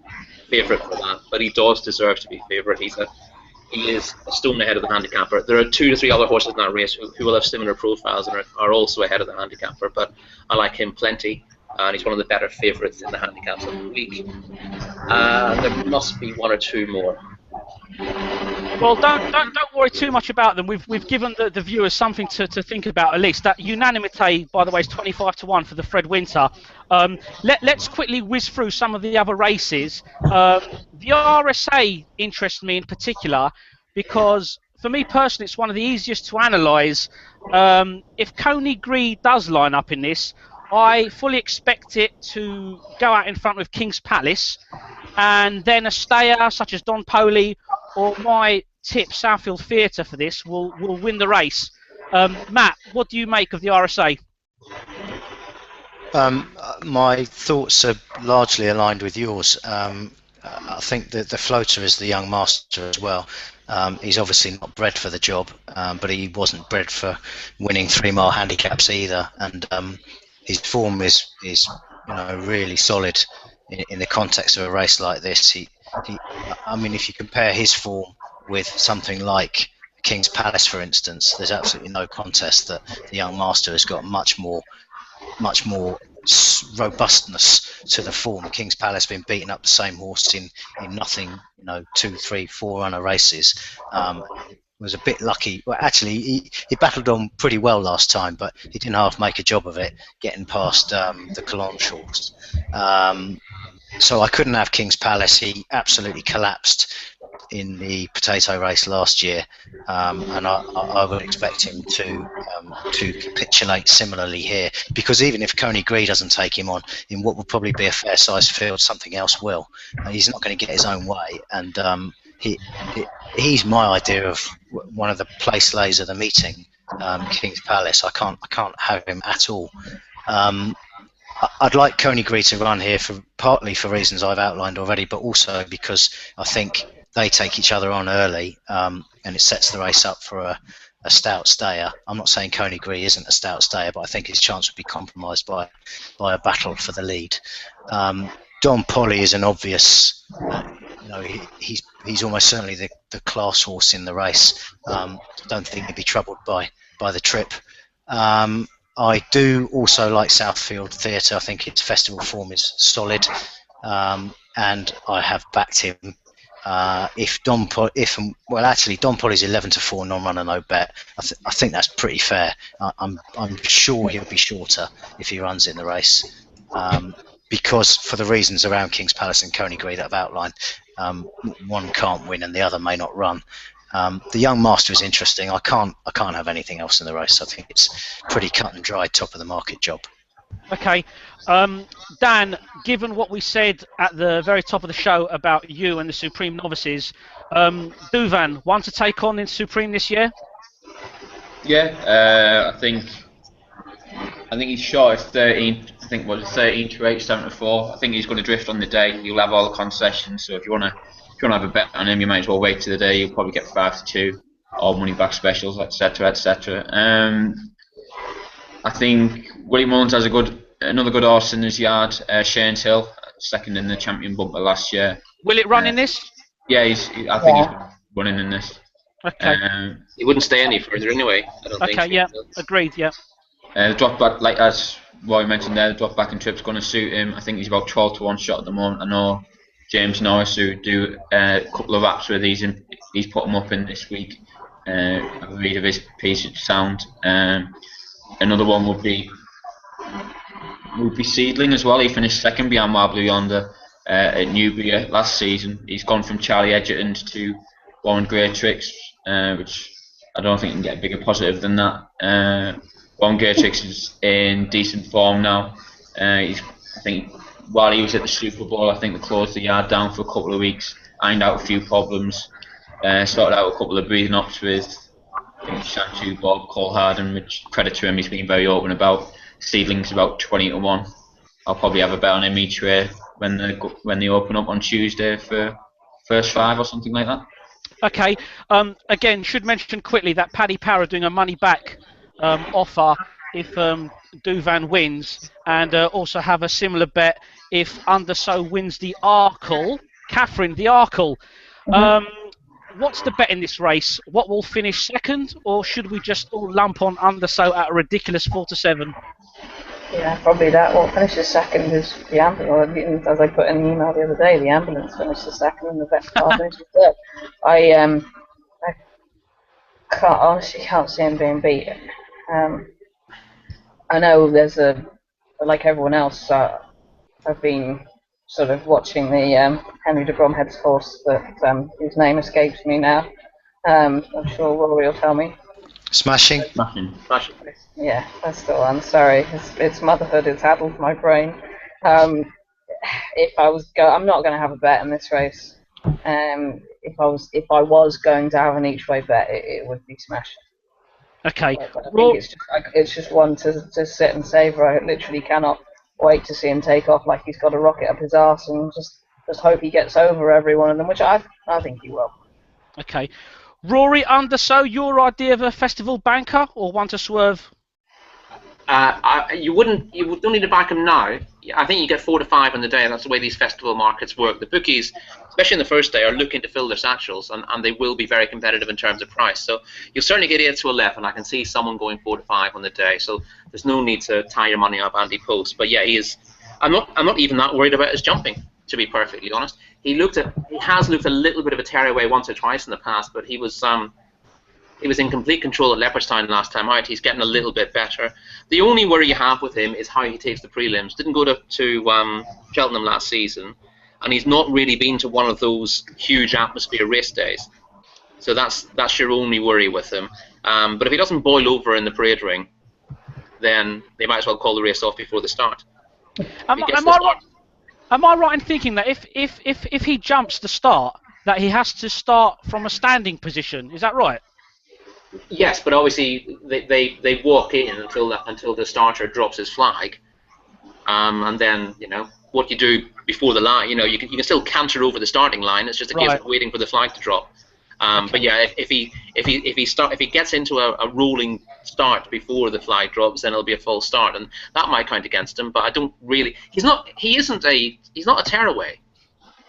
favourite for that. But he does deserve to be favourite. He is a stone ahead of the handicapper. There are 2 to 3 other horses in that race who will have similar profiles and are also ahead of the handicapper, but I like him plenty, and he's one of the better favourites in the handicaps of the week. There must be 1 or 2 more. Well, don't worry too much about them. We've given the viewers something to think about at least. That Unanimité, by the way, is 25-1 for the Fred Winter. Let's quickly whiz through some of the other races. The RSA interests me in particular because, for me personally, it's one of the easiest to analyse. If Coney Gree does line up in this, I fully expect it to go out in front with King's Palace, and then a stayer such as Don Poli or my tip Southfield Theatre for this will win the race. Matt, what do you make of the RSA? My thoughts are largely aligned with yours. I think that the floater is the young master as well. He's obviously not bred for the job, but he wasn't bred for winning 3-mile handicaps either, and his form is really solid in the context of a race like this. I mean, if you compare his form with something like King's Palace, for instance, there's absolutely no contest that the young master has got much more robustness to the form. King's Palace been beating up the same horse in nothing, 2, 3, 4 runner races. Was a bit lucky. Well, actually, he battled on pretty well last time, but he didn't half make a job of it, getting past the Collonges horse. So I couldn't have King's Palace. He absolutely collapsed in the potato race last year, and I would expect him to capitulate similarly here, because even if Coney Gree doesn't take him on in what will probably be a fair-sized field, something else will. He's not going to get his own way, and he's my idea of one of the place lays of the meeting, King's Palace. I can't have him at all. I'd like Coney Gree to run here partly for reasons I've outlined already, but also because I think they take each other on early, and it sets the race up for a stout stayer. I'm not saying Coney Gree isn't a stout stayer, but I think his chance would be compromised by a battle for the lead. Don Polly is an obvious, he's almost certainly the class horse in the race. Don't think he'd be troubled by the trip. I do also like Southfield Theatre. I think its festival form is solid, and I have backed him. Don Polly's 11-4 non-runner no bet. I think that's pretty fair. I'm sure he'll be shorter if he runs in the race, because for the reasons around King's Palace and Coney Gree that I've outlined, one can't win and the other may not run. The Young Master is interesting. I can't have anything else in the race. I think it's pretty cut and dry, top of the market job. Okay, Dan, given what we said at the very top of the show about you and the Supreme Novices, Duvan, one to take on in Supreme this year? Yeah, I think he's short of 13. I think 13 to 8, 7 to 4. I think he's going to drift on the day. You'll have all the concessions, so if you want to have a bet on him, you might as well wait to the day. You'll probably get 5 to 2, or money back specials, etc., etc. I think Willie Mullins has another good horse in his yard. Shane's Hill, second in the champion bumper last year. Will it run in this? Yeah, I think he's running in this. Okay. He wouldn't stay any further anyway. I don't think. Okay, yeah, agreed. Yeah. The drop back, like as Roy mentioned there, the drop back and trip's going to suit him. I think he's about 12 to 1 shot at the moment. I know James Norris, who do a couple of apps with he's put him up in this week. Have a read of his piece, it's sound. Another one would be Seedling as well. He finished second behind My Blue Yonder at Newbury last season. He's gone from Charlie Edgerton's to Warren Greatrix, which I don't think you can get a bigger positive than that. Warren Greatrix is in decent form now. I think while he was at the Super Bowl, I think they closed the yard down for a couple of weeks, ironed out a few problems, sorted out a couple of breathing ups with I think Shantu, Bob, Cole Harden, which credit to him, he's been very open about. Seedling's about 20 to 1. I'll probably have a bet on him each way when they open up on Tuesday for first 5 or something like that. Okay. Again, should mention quickly that Paddy Power are doing a money back offer if Duvan wins, and also have a similar bet if Underso wins the Arkle. Catherine, the Arkle. What's the bet in this race? What will finish second, or should we just all lump on Underso at a ridiculous 4 to 7? Yeah, probably that. What finishes second is the ambulance. As I put in the email the other day, the ambulance finishes second and the vet car finishes third. I honestly can't see him being beat. I know there's like everyone else, I've been sort of watching the Henry de Bromhead's horse whose name escapes me now. I'm sure Rory will tell me. Smashing. Yeah, that's the one. Sorry, it's motherhood. It's addled my brain. If I was I'm not going to have a bet in this race. If I was going to have an each way bet, it would be Smashing. Okay. But I think it's just one to sit and savour. I literally cannot wait to see him take off like he's got a rocket up his arse, and just hope he gets over every one of them, which I think he will. Okay. Rory Underso, your idea of a festival banker or one to swerve? You don't need to back him now. I think you get 4 to 5 on the day, and that's the way these festival markets work. The bookies, especially in the first day, are looking to fill their satchels, and they will be very competitive in terms of price. So you'll certainly get 8 to 11. I can see someone going 4 to 5 on the day. So there's no need to tie your money up anti-post. But yeah, he is. I'm not even that worried about his jumping, to be perfectly honest. He has looked a little bit of a tearaway once or twice in the past, but he was in complete control at Leopardstown last time out. He's getting a little bit better. The only worry you have with him is how he takes the prelims. Didn't go to Cheltenham last season. and he's not really been to one of those huge atmosphere race days. So that's your only worry with him. But if he doesn't boil over in the parade ring, then they might as well call the race off before the start. Am I right in thinking that if he jumps the start, that he has to start from a standing position? Is that right? Yes, but obviously they walk in until the starter drops his flag, and then what you do before the line. You can still canter over the starting line. It's just a case of waiting for the flag to drop. But yeah, if he gets into a rolling start before the flag drops, then it'll be a false start, and that might count against him. But I don't really. He's not a tearaway.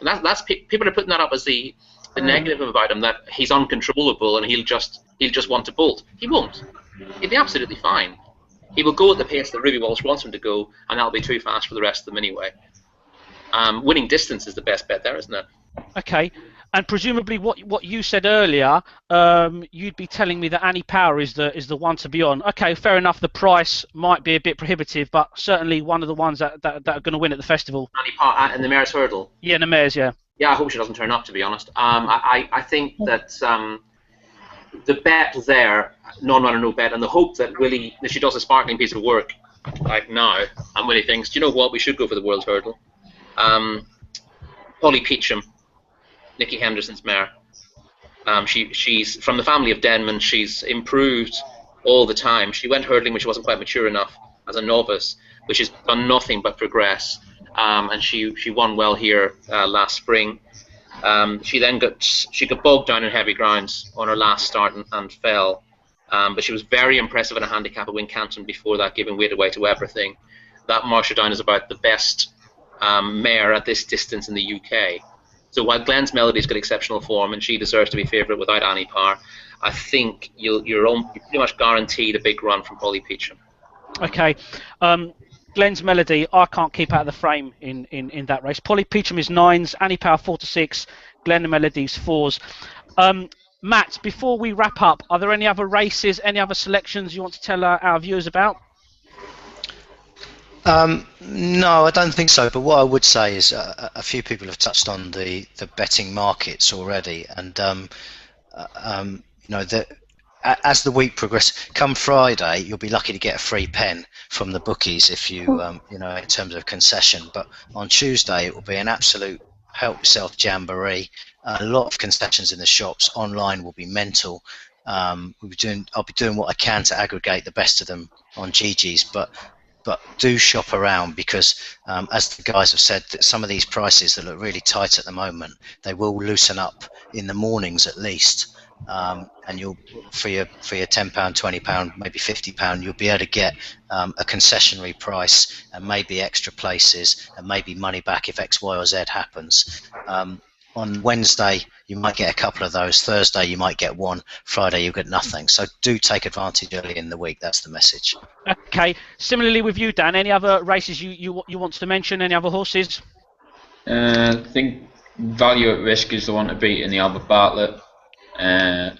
That's people are putting that up as the negative about him, that he's uncontrollable and he'll just want to bolt. He won't. He'll be absolutely fine. He will go at the pace that Ruby Walsh wants him to go, and that'll be too fast for the rest of them anyway. Winning distance is the best bet there, isn't it? Okay. And presumably, what you said earlier, you'd be telling me that Annie Power is the one to be on. Okay, fair enough. The price might be a bit prohibitive, but certainly one of the ones that are going to win at the festival. Annie Power in the Mare's Hurdle. Yeah, the Mare's, yeah. Yeah, I hope she doesn't turn up, to be honest. I think that the bet there, non-runner, no bet, and the hope that she does a sparkling piece of work like now, and Willie thinks, do you know what, we should go for the World Hurdle. Polly Peacham, Nicky Henderson's mare. She's from the family of Denman. She's improved all the time. She went hurdling when she wasn't quite mature enough as a novice, which has done nothing but progress. And she won well here last spring. She got bogged down in heavy grounds on her last start and fell. But she was very impressive in a handicap at Wincanton before that, giving weight away to everything. That marks her down as about the best mare at this distance in the UK. So while Glenn's Melody's got exceptional form and she deserves to be favourite without Annie Power, I think you're pretty much guaranteed a big run from Polly Peacham. Okay. Glenn's Melody, I can't keep out of the frame in that race. Polly Peacham is 9s, Annie Power 4 to 6, Glen Melody's 4s. Matt, before we wrap up, are there any other races, any other selections you want to tell our viewers about? No, I don't think so. But what I would say is a few people have touched on the betting markets already, and that as the week progresses, come Friday, you'll be lucky to get a free pen from the bookies if you in terms of concession. But on Tuesday, it will be an absolute help yourself jamboree. A lot of concessions in the shops. Online will be mental. I'll be doing what I can to aggregate the best of them on GG's, but do shop around, because as the guys have said, that some of these prices that look really tight at the moment, they will loosen up in the mornings at least, and you'll for your £10, £20, maybe £50, you'll be able to get a concessionary price and maybe extra places and maybe money back if X, Y, or Z happens. On Wednesday, you might get a couple of those. Thursday, you might get one. Friday, you'll get nothing. So do take advantage early in the week. That's the message. Okay. Similarly with you, Dan, any other races you want to mention? Any other horses? I think Value at Risk is the one to beat in the Albert Bartlett. And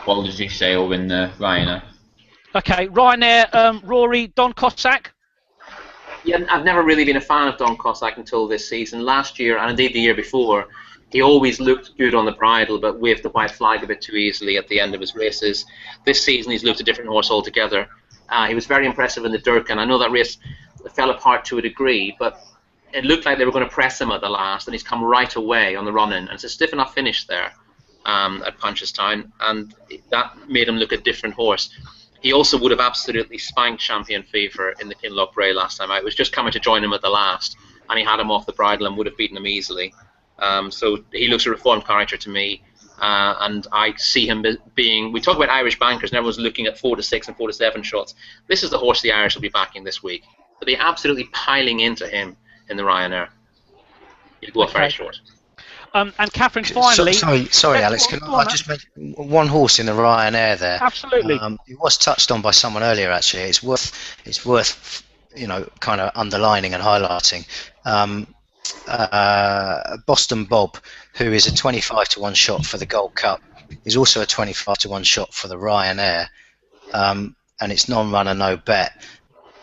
what did you say will win the Ryanair? Okay. Ryanair, Rory, Don Cossack? Yeah, I've never really been a fan of Don Cossack until this season. Last year, and indeed the year before, he always looked good on the bridle, but waved the white flag a bit too easily at the end of his races. This season, he's looked a different horse altogether. He was very impressive in the Durkin. I know that race fell apart to a degree, but it looked like they were going to press him at the last, and he's come right away on the run-in. And it's a stiff enough finish there at Punchestown, and that made him look a different horse. He also would have absolutely spanked Champion Fever in the Kinloch Bray last time out. It was just coming to join him at the last, and he had him off the bridle and would have beaten him easily. So he looks a reformed character to me, and I see him being. We talk about Irish bankers, and everyone's looking at 4 to 6 and 4 to 7 shots. This is the horse the Irish will be backing this week. They'll be absolutely piling into him in the Ryanair. He'll go off very short. And Catherine, finally. Sorry, Alex. Can I just mention one horse in the Ryanair there? Absolutely. It was touched on by someone earlier. Actually, it's worth kind of underlining and highlighting. Boston Bob, who is a 25 to 1 shot for the Gold Cup, is also a 25 to 1 shot for the Ryanair, and it's non-runner, no bet.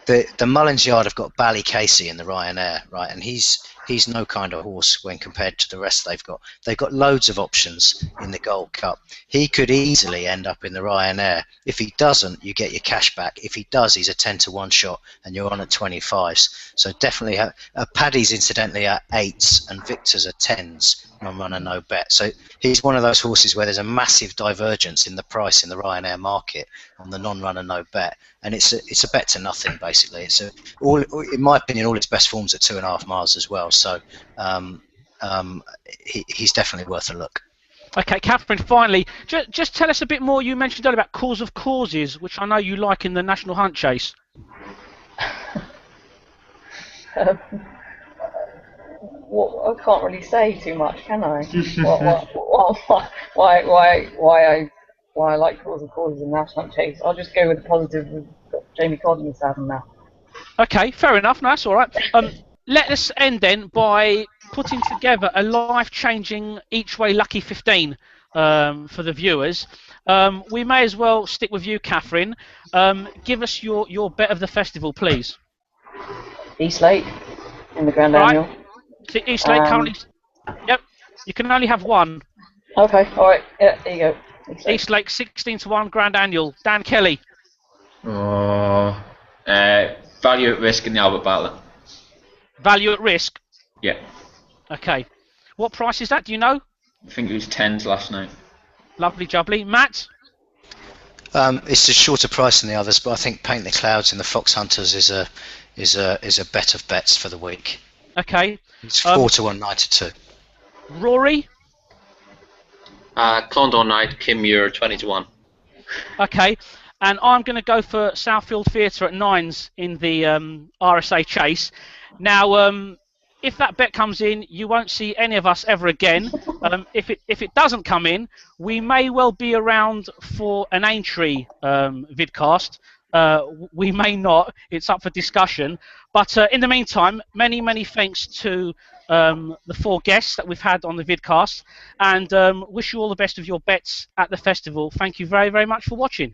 The Mullins Yard have got Bally Casey in the Ryanair, right, and he's he's no kind of horse when compared to the rest they've got. They've got loads of options in the Gold Cup. He could easily end up in the Ryanair. If he doesn't, you get your cash back. If he does, he's a 10-to-1 shot, and you're on at 25s. So definitely, Paddy's incidentally are 8s, and Victor's are 10s. Non-runner, no bet. So he's one of those horses where there's a massive divergence in the price in the Ryanair market on the non-runner, no bet, and it's a bet to nothing basically. It's in my opinion, all his best forms at 2.5 miles as well. So he's definitely worth a look. Okay, Catherine, finally, just tell us a bit more. You mentioned earlier about Cause of Causes, which I know you like in the National Hunt Chase. Well, I can't really say too much, can I? Why I like Cause of Causes in National Hunt Chase? I'll just go with the positive with Jamie Codd in the saddle now. Okay, fair enough. No, that's all right. Let us end then by putting together a life-changing each-way lucky 15 for the viewers. We may as well stick with you, Catherine. Give us your bet of the festival, please. East Lake in the Grand Annual. So East Lake currently. Yep, you can only have one. Okay, all right. Yeah, there you go. East Lake 16-to-1 Grand Annual. Dan Kelly. Oh, value at risk in the Albert Battler. Value at risk. Yeah. Okay. What price is that? Do you know? I think it was 10s last night. Lovely jubbly. Matt? It's a shorter price than the others, but I think Paint the Clouds in the Fox Hunters is a bet of bets for the week. Okay. It's 4-to-1.92. Rory? Clondon Knight, Kim Muir, 20-to-1. Okay. And I'm going to go for Southfield Theatre at 9s in the RSA Chase. Now, if that bet comes in, you won't see any of us ever again. If it doesn't come in, we may well be around for an Aintree vidcast. We may not. It's up for discussion. But in the meantime, many thanks to the 4 guests that we've had on the vidcast, and wish you all the best of your bets at the festival. Thank you very much for watching.